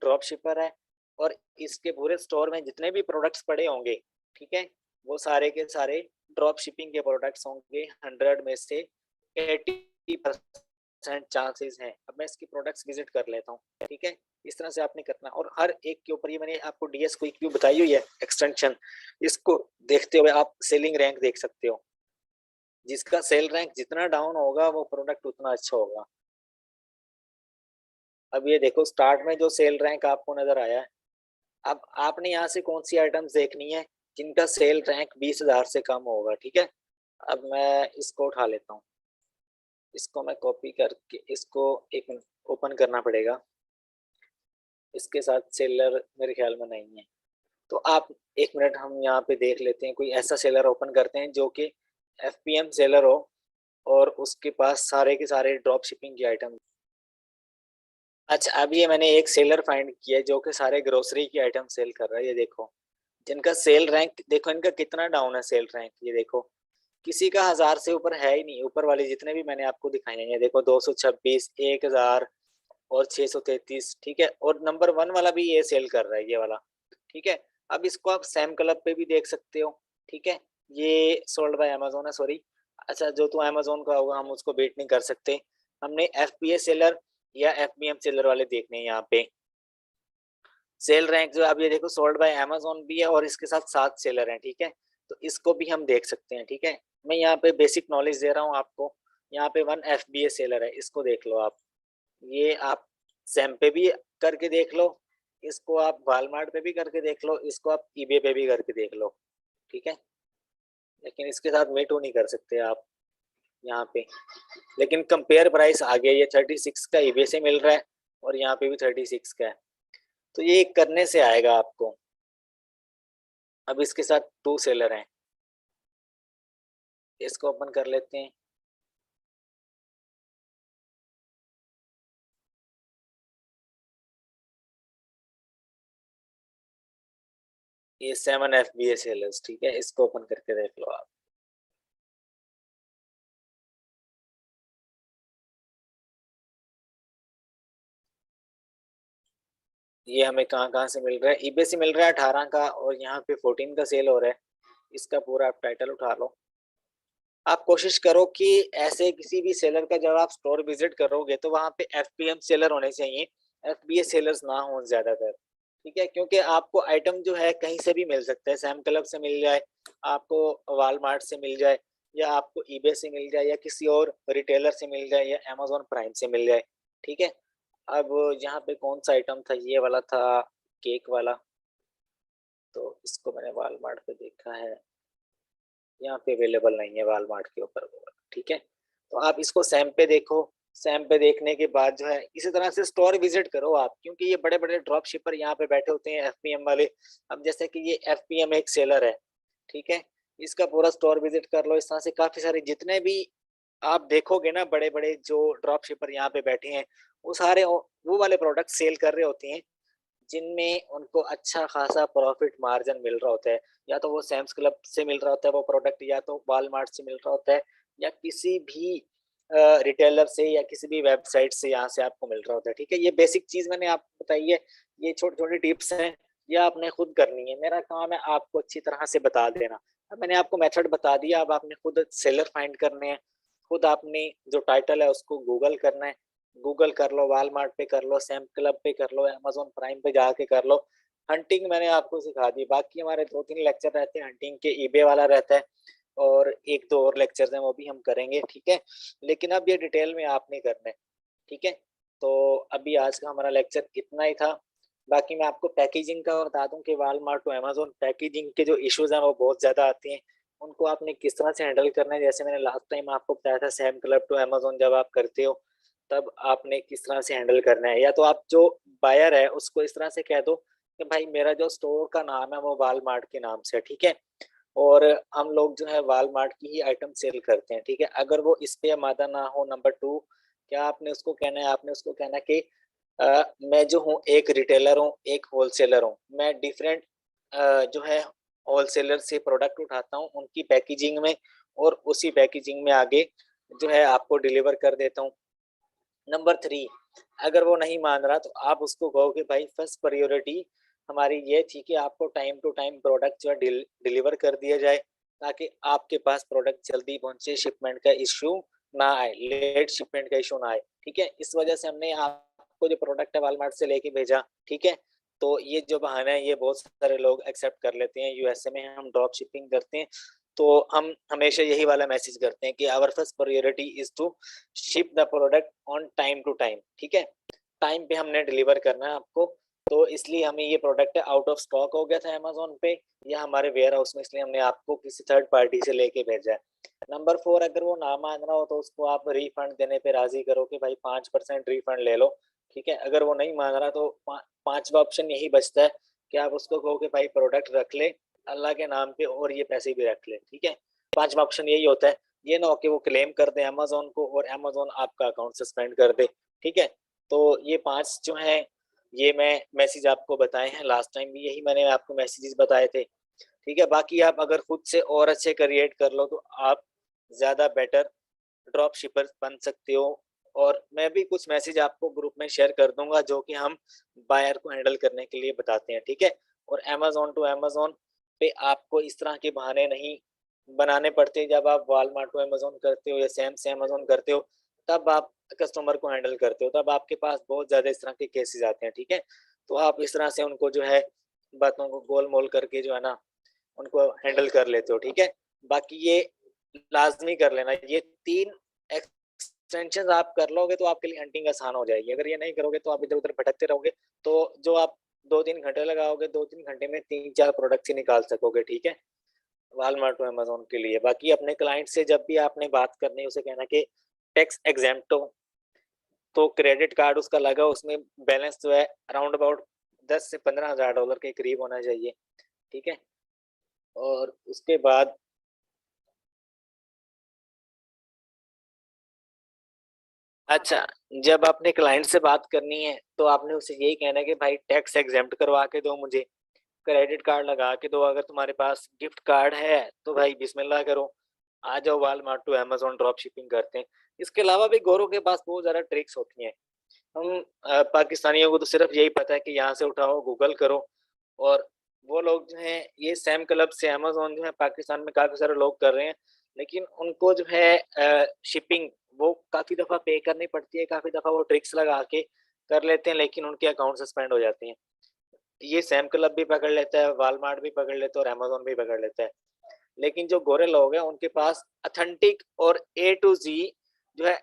ड्रॉप शिपर है और इसके पूरे स्टोर में जितने भी प्रोडक्ट्स पड़े होंगे, ठीक है? वो सारे के सारे ड्रॉप शिपिंग के प्रोडक्ट्स होंगे। 100 में से 80% चांसेस हैं। अब मैं इसकी प्रोडक्ट्स विजिट कर लेता हूँ, ठीक है? इस तरह से आपने करना और हर एक के ऊपर ये मैंने आपको डीएस क्विक व्यू बताई हुई है एक्सटेंशन। इसको देखते हुए आप सेलिंग रैंक देख सकते हो। जिसका सेल रैंक जितना डाउन होगा वो प्रोडक्ट उतना अच्छा होगा। अब ये देखो स्टार्ट में जो सेल रैंक आपको नजर आया है, अब आपने यहाँ से कौन सी आइटम्स देखनी है जिनका सेल रैंक 20,000 से कम होगा, ठीक है? अब मैं इसको उठा लेता हूँ। इसको मैं कॉपी करके इसको एक मिनट ओपन करना पड़ेगा। इसके साथ सेलर मेरे ख्याल में नहीं है। तो आप एक मिनट हम यहाँ पे देख लेते हैं, कोई ऐसा सेलर ओपन करते हैं जो कि एफपीएम सेलर हो और उसके पास सारे के सारे ड्रॉप शिपिंग की आइटम। अच्छा, अब ये मैंने एक सेलर फाइंड किया है जो कि सारे ग्रोसरी की आइटम सेल कर रहा है। ये देखो जिनका सेल रैंक देखो इनका कितना डाउन है सेल रैंक। ये देखो किसी का 1000 से ऊपर है ही नहीं। ऊपर वाले जितने भी मैंने आपको दिखाए हैं, ये देखो 226, 1000 और 633, ठीक है? और नंबर 1 वाला भी ये सेल कर रहा है, ये वाला, ठीक है? अब इसको आप सैम क्लब पे भी देख सकते हो, ठीक है? ये सोल्ड बाय अमेज़न है, सॉरी। अच्छा, जो तो अमेज़न का होगा हम उसको बेट नहीं कर सकते। हमने एफबीए सेलर या एफबीएम सेलर वाले देखने हैं यहाँ पे। सेल रैंक जो अब ये देखो सोल्ड बाय अमेज़न भी है और इसके साथ 7 सेलर हैं, ठीक है? तो इसको भी हम देख सकते हैं, ठीक है? मैं यहाँ पे बेसिक नॉलेज दे रहा हूँ आपको। यहाँ पे 1 एफबीए सेलर है, इसको देख लो आप। ये आप सैम पे भी करके देख लो, इसको आप वॉलमार्ट पे भी करके देख लो, इसको आप ईबे पे भी करके देख लो, ठीक है? लेकिन इसके साथ मीट नहीं कर सकते आप यहाँ पे। लेकिन कंपेयर प्राइस आ गया, ये 36 का ईबे से मिल रहा है और यहाँ पे भी 36 का है। तो ये करने से आएगा आपको। अब इसके साथ 2 सेलर हैं, इसको ओपन कर लेते हैं। ये 7 एफबीए सेलर्स, ठीक है? इसको ओपन करके देख लो आप। ये हमें कहाँ-कहाँ से मिल रहा है? ईबे से मिल रहा है 18 का और यहाँ पे 14 का सेल हो रहा है। इसका पूरा आप टाइटल उठा लो। आप कोशिश करो कि ऐसे किसी भी सेलर का जब आप स्टोर विजिट करोगे तो वहाँ पे एफपीएम सेलर होने चाहिए, एफबीए सेलर्स ना हो ज़्यादातर, ठीक है? क्योंकि आपको आइटम जो है कहीं से भी मिल सकता है, सैम क्लब से मिल जाए, आपको वॉलमार्ट से मिल जाए या आपको ईबे से मिल जाए या किसी और रिटेलर से मिल जाए या अमेज़न प्राइम से मिल जाए, ठीक है? अब यहाँ पे कौन-सा आइटम था? ये वाला था, केक वाला, तो इसको मैंने वॉलमार्ट पे देखा है। यहाँ पे अवेलेबल नहीं है वॉलमार्ट के ऊपर वो वाला, ठीक है? तो आप इसको सैम पे देखो, सैम पे देखने के बाद जो है इसी तरह से स्टोर विजिट करो आप, क्योंकि ये बड़े-बड़े ड्रॉप शिपर यहाँ पे बैठे होते हैं एफपीएम वाले। अब जैसे कि ये एफपीएम एक सेलर है, ठीक है? इसका पूरा स्टोर विजिट कर लो। इस तरह से काफ़ी सारे जितने भी आप देखोगे ना बड़े-बड़े जो ड्रॉप शिपर यहाँ पे बैठे हैं, वो सारे वो वाले प्रोडक्ट सेल कर रहे होते हैं जिनमें उनको अच्छा खासा प्रॉफिट मार्जिन मिल रहा होता है। या तो वो सैम्स क्लब से मिल रहा होता है वो प्रोडक्ट, या तो वॉलमार्ट से मिल रहा होता है, या किसी भी रिटेलर से या किसी भी वेबसाइट से यहाँ से आपको मिल रहा होता है, ठीक है? ये बेसिक चीज़ मैंने आपको बताई है। ये छोटी-छोटी टिप्स हैं, ये आपने खुद करनी है। मेरा काम है आपको अच्छी तरह से बता देना। अब मैंने आपको मेथड बता दिया, अब आपने खुद सेलर फाइंड करने हैं, खुद आपने जो टाइटल है उसको गूगल करना है। गूगल कर लो, वॉलमार्ट पे कर लो, सैम क्लब पे कर लो, अमेज़न प्राइम पे जाके कर लो। हंटिंग मैंने आपको सिखा दी, बाकी हमारे 2-3 लेक्चर रहते हैं हंटिंग के, ईबे वाला रहता है और 1-2 और लेक्चर्स हैं वो भी हम करेंगे, ठीक है? लेकिन अब ये डिटेल में आपने करना है, ठीक है? तो अभी आज का हमारा लेक्चर इतना ही था। बाकी मैं आपको पैकेजिंग का बता दूँ कि वॉलमार्ट टू अमेज़न पैकेजिंग के जो इश्यूज़ हैं वो बहुत ज़्यादा आते हैं। उनको आपने किस तरह से हैंडल करना है, जैसे मैंने लास्ट टाइम आपको बताया था सैम क्लब टू अमेज़न जब आप करते हो, तब आपने किस तरह से हैंडल करना है। या तो आप जो बायर है उसको इस तरह से कह दो कि भाई मेरा जो स्टोर का नाम है वो वॉलमार्ट के नाम से है, ठीक है? और हम लोग जो है वॉलमार्ट की ही आइटम सेल करते हैं, ठीक है। अगर वो इस पे मादा ना हो, नंबर 2 क्या आपने उसको कहना है, आपने उसको कहना है कि मैं जो हूँ एक रिटेलर हूँ, एक होलसेलर हूँ। मैं डिफरेंट जो है होलसेलर से प्रोडक्ट उठाता हूँ, उनकी पैकेजिंग में और उसी पैकेजिंग में आगे जो है आपको डिलीवर कर देता हूँ। नंबर 3 अगर वो नहीं मान रहा तो आप उसको कहो कि भाई फर्स्ट प्रायोरिटी हमारी ये थी कि आपको टाइम टू टाइम प्रोडक्ट जो है डिलीवर कर दिया जाए, ताकि आपके पास प्रोडक्ट जल्दी पहुंचे, शिपमेंट का इश्यू ना आए, लेट शिपमेंट का इश्यू ना आए, ठीक है। इस वजह से हमने आपको जो प्रोडक्ट है वॉलमार्ट से लेके भेजा, ठीक है। तो ये जो बहाना है ये बहुत सारे लोग एक्सेप्ट कर लेते हैं। यूएसए में हम ड्रॉप शिपिंग करते हैं, तो हम हमेशा यही वाला मैसेज करते हैं कि our first priority is to ship the product on time to time, ठीक है। टाइम पे हमने डिलीवर करना है आपको। तो इसलिए हमें ये प्रोडक्ट आउट ऑफ स्टॉक हो गया था अमेज़न पे या हमारे वेयर हाउस में, इसलिए हमने आपको किसी थर्ड पार्टी से लेके भेजा है। नंबर 4 अगर वो ना मान रहा हो तो उसको आप रिफंड देने पे राज़ी करो कि भाई 5% रिफंड ले लो, ठीक है। अगर वो नहीं मान रहा तो पाँचवा ऑप्शन यही बचता है कि आप उसको कहो कि भाई प्रोडक्ट रख ले अल्लाह के नाम पे और ये पैसे भी रख ले, ठीक है। पाँचवा ऑप्शन यही होता है। ये ना हो कि वो क्लेम कर दे अमेज़न को और अमेज़न आपका अकाउंट सस्पेंड कर दे, ठीक है। तो ये 5 जो हैं, ये मैं मैसेज आपको बताए हैं, लास्ट टाइम भी यही मैंने आपको मैसेजेस बताए थे, ठीक है। बाकी आप अगर खुद से और अच्छे क्रिएट कर लो तो आप ज़्यादा बेटर ड्रॉप शिपर बन सकते हो। और मैं भी कुछ मैसेज आपको ग्रुप में शेयर कर दूंगा जो कि हम बायर को हैंडल करने के लिए बताते हैं, ठीक है। और अमेज़न टू अमेज़न पे आपको इस तरह के बहाने नहीं बनाने पड़ते। जब आप वॉलमार्ट टू अमेज़न करते हो या सेम से अमेज़न करते हो, तब आप कस्टमर को हैंडल करते हो, तब आपके पास बहुत ज़्यादा इस तरह के केसेस आते हैं, ठीक है। तो आप इस तरह से उनको जो है बातों को गोल-मोल करके जो है ना, उनको हैंडल कर लेते हो, ठीक है। बाकी ये लाज़मी कर लेना, ये 3 एक्सटेंशंस आप कर लोगे तो आपके लिए हंटिंग आसान हो जाएगी। अगर ये नहीं करोगे तो आप इधर-उधर भटकते रहोगे, तो जो आप 2-3 घंटे लगाओगे, 2-3 घंटे में 3-4 प्रोडक्ट्स ही निकाल सकोगे, ठीक है। वॉलमार्ट टू अमेज़न के लिए। बाकी अपने क्लाइंट से जब भी आपने बात करनी है उसे कहना कि टैक्स एग्जेम्प्ट हो, तो क्रेडिट कार्ड उसका लगा, उसमें बैलेंस जो है अराउंड अबाउट 10 से 15 हज़ार डॉलर के करीब होना चाहिए, ठीक है। और उसके बाद अच्छा, जब आपने क्लाइंट से बात करनी है, तो आपने उसे यही कहना है कि भाई टैक्स एग्जेम्प्ट करवा के दो मुझे, क्रेडिट कार्ड लगा के दो, अगर तुम्हारे पास गिफ्ट कार्ड है, तो भाई बिस्मिल्लाह करो, आ जाओ Walmart to Amazon drop shipping करते हैं। इसके अलावा भी गोरों के पास बहुत ज़्यादा ट्रिक्स होती हैं। हम पाकिस्तानियों को तो सिर्फ यही पता है कि यहाँ से उठाओ, गूगल करो। और वो लोग जो हैं, ये सैम क्लब से अमेज़न जो है पाकिस्तान में काफ़ी सारे लोग कर रहे हैं, लेकिन उनको जो है शिपिंग वो काफ़ी दफ़ा पे करनी पड़ती है, काफ़ी दफ़ा वो ट्रिक्स लगा के कर लेते हैं, लेकिन उनके अकाउंट सस्पेंड हो जाते हैं। ये सैम क्लब भी पकड़ लेता है, वॉलमार्ट भी पकड़ लेता है और अमेज़न भी पकड़ लेता है। लेकिन जो गोरे लोग हैं उनके पास ऑथेंटिक और ए टू ज़ी जो है,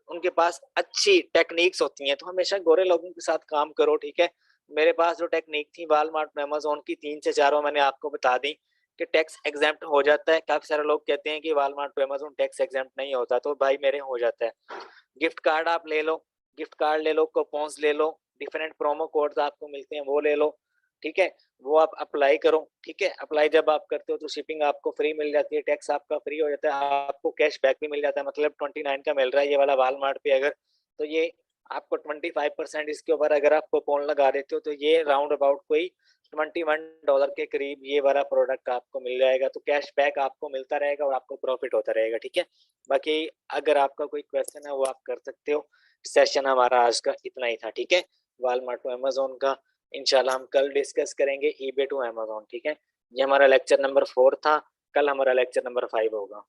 उनके पास अच्छी टेक्निक्स होती हैं, तो हमेशा गोरे लोगों के साथ काम करो, ठीक है। मेरे पास जो टेक्निक थी वॉलमार्ट में अमेज़न की 3 से 4 मैंने आपको बता दी कि टैक्स एग्जेम्प्ट हो जाता है। काफ़ी सारे लोग कहते हैं कि Walmart to Amazon tax exempt नहीं होता, तो भाई मेरे हो जाता है। गिफ्ट कार्ड आप ले लो, गिफ्ट कार्ड ले लो, कूपन्स ले लो, डिफरेंट प्रोमो कोड्स आपको मिलते हैं वो ले लो, ठीक है। वो आप अप्लाई करो, ठीक है। अप्लाई जब आप करते हो तो शिपिंग आपको फ्री मिल जाती है, टैक्स आपका फ्री हो जाता है, आपको कैशबैक भी मिल जाता है, मतलब 29 का मिल रहा है ये वाला वॉलमार्ट पे अगर, तो ये आपको 25% इसके ऊपर अगर आप कूपन लगा देते हो तो ये राउंड अबाउट कोई $21 के करीब ये वाला प्रोडक्ट आपको मिल जाएगा। तो कैशबैक आपको मिलता रहेगा और आपको प्रॉफिट होता रहेगा, ठीक है। बाकी अगर आपका कोई क्वेश्चन है वो आप कर सकते हो। सेशन हमारा आज का इतना ही था, ठीक है। वॉलमार्ट टू अमेज़न का इंशाल्लाह हम कल डिस्कस करेंगे ईबे टू अमेज़न, ठीक है। ये हमारा लेक्चर नंबर 4 था, कल हमारा लेक्चर नंबर 5 होगा।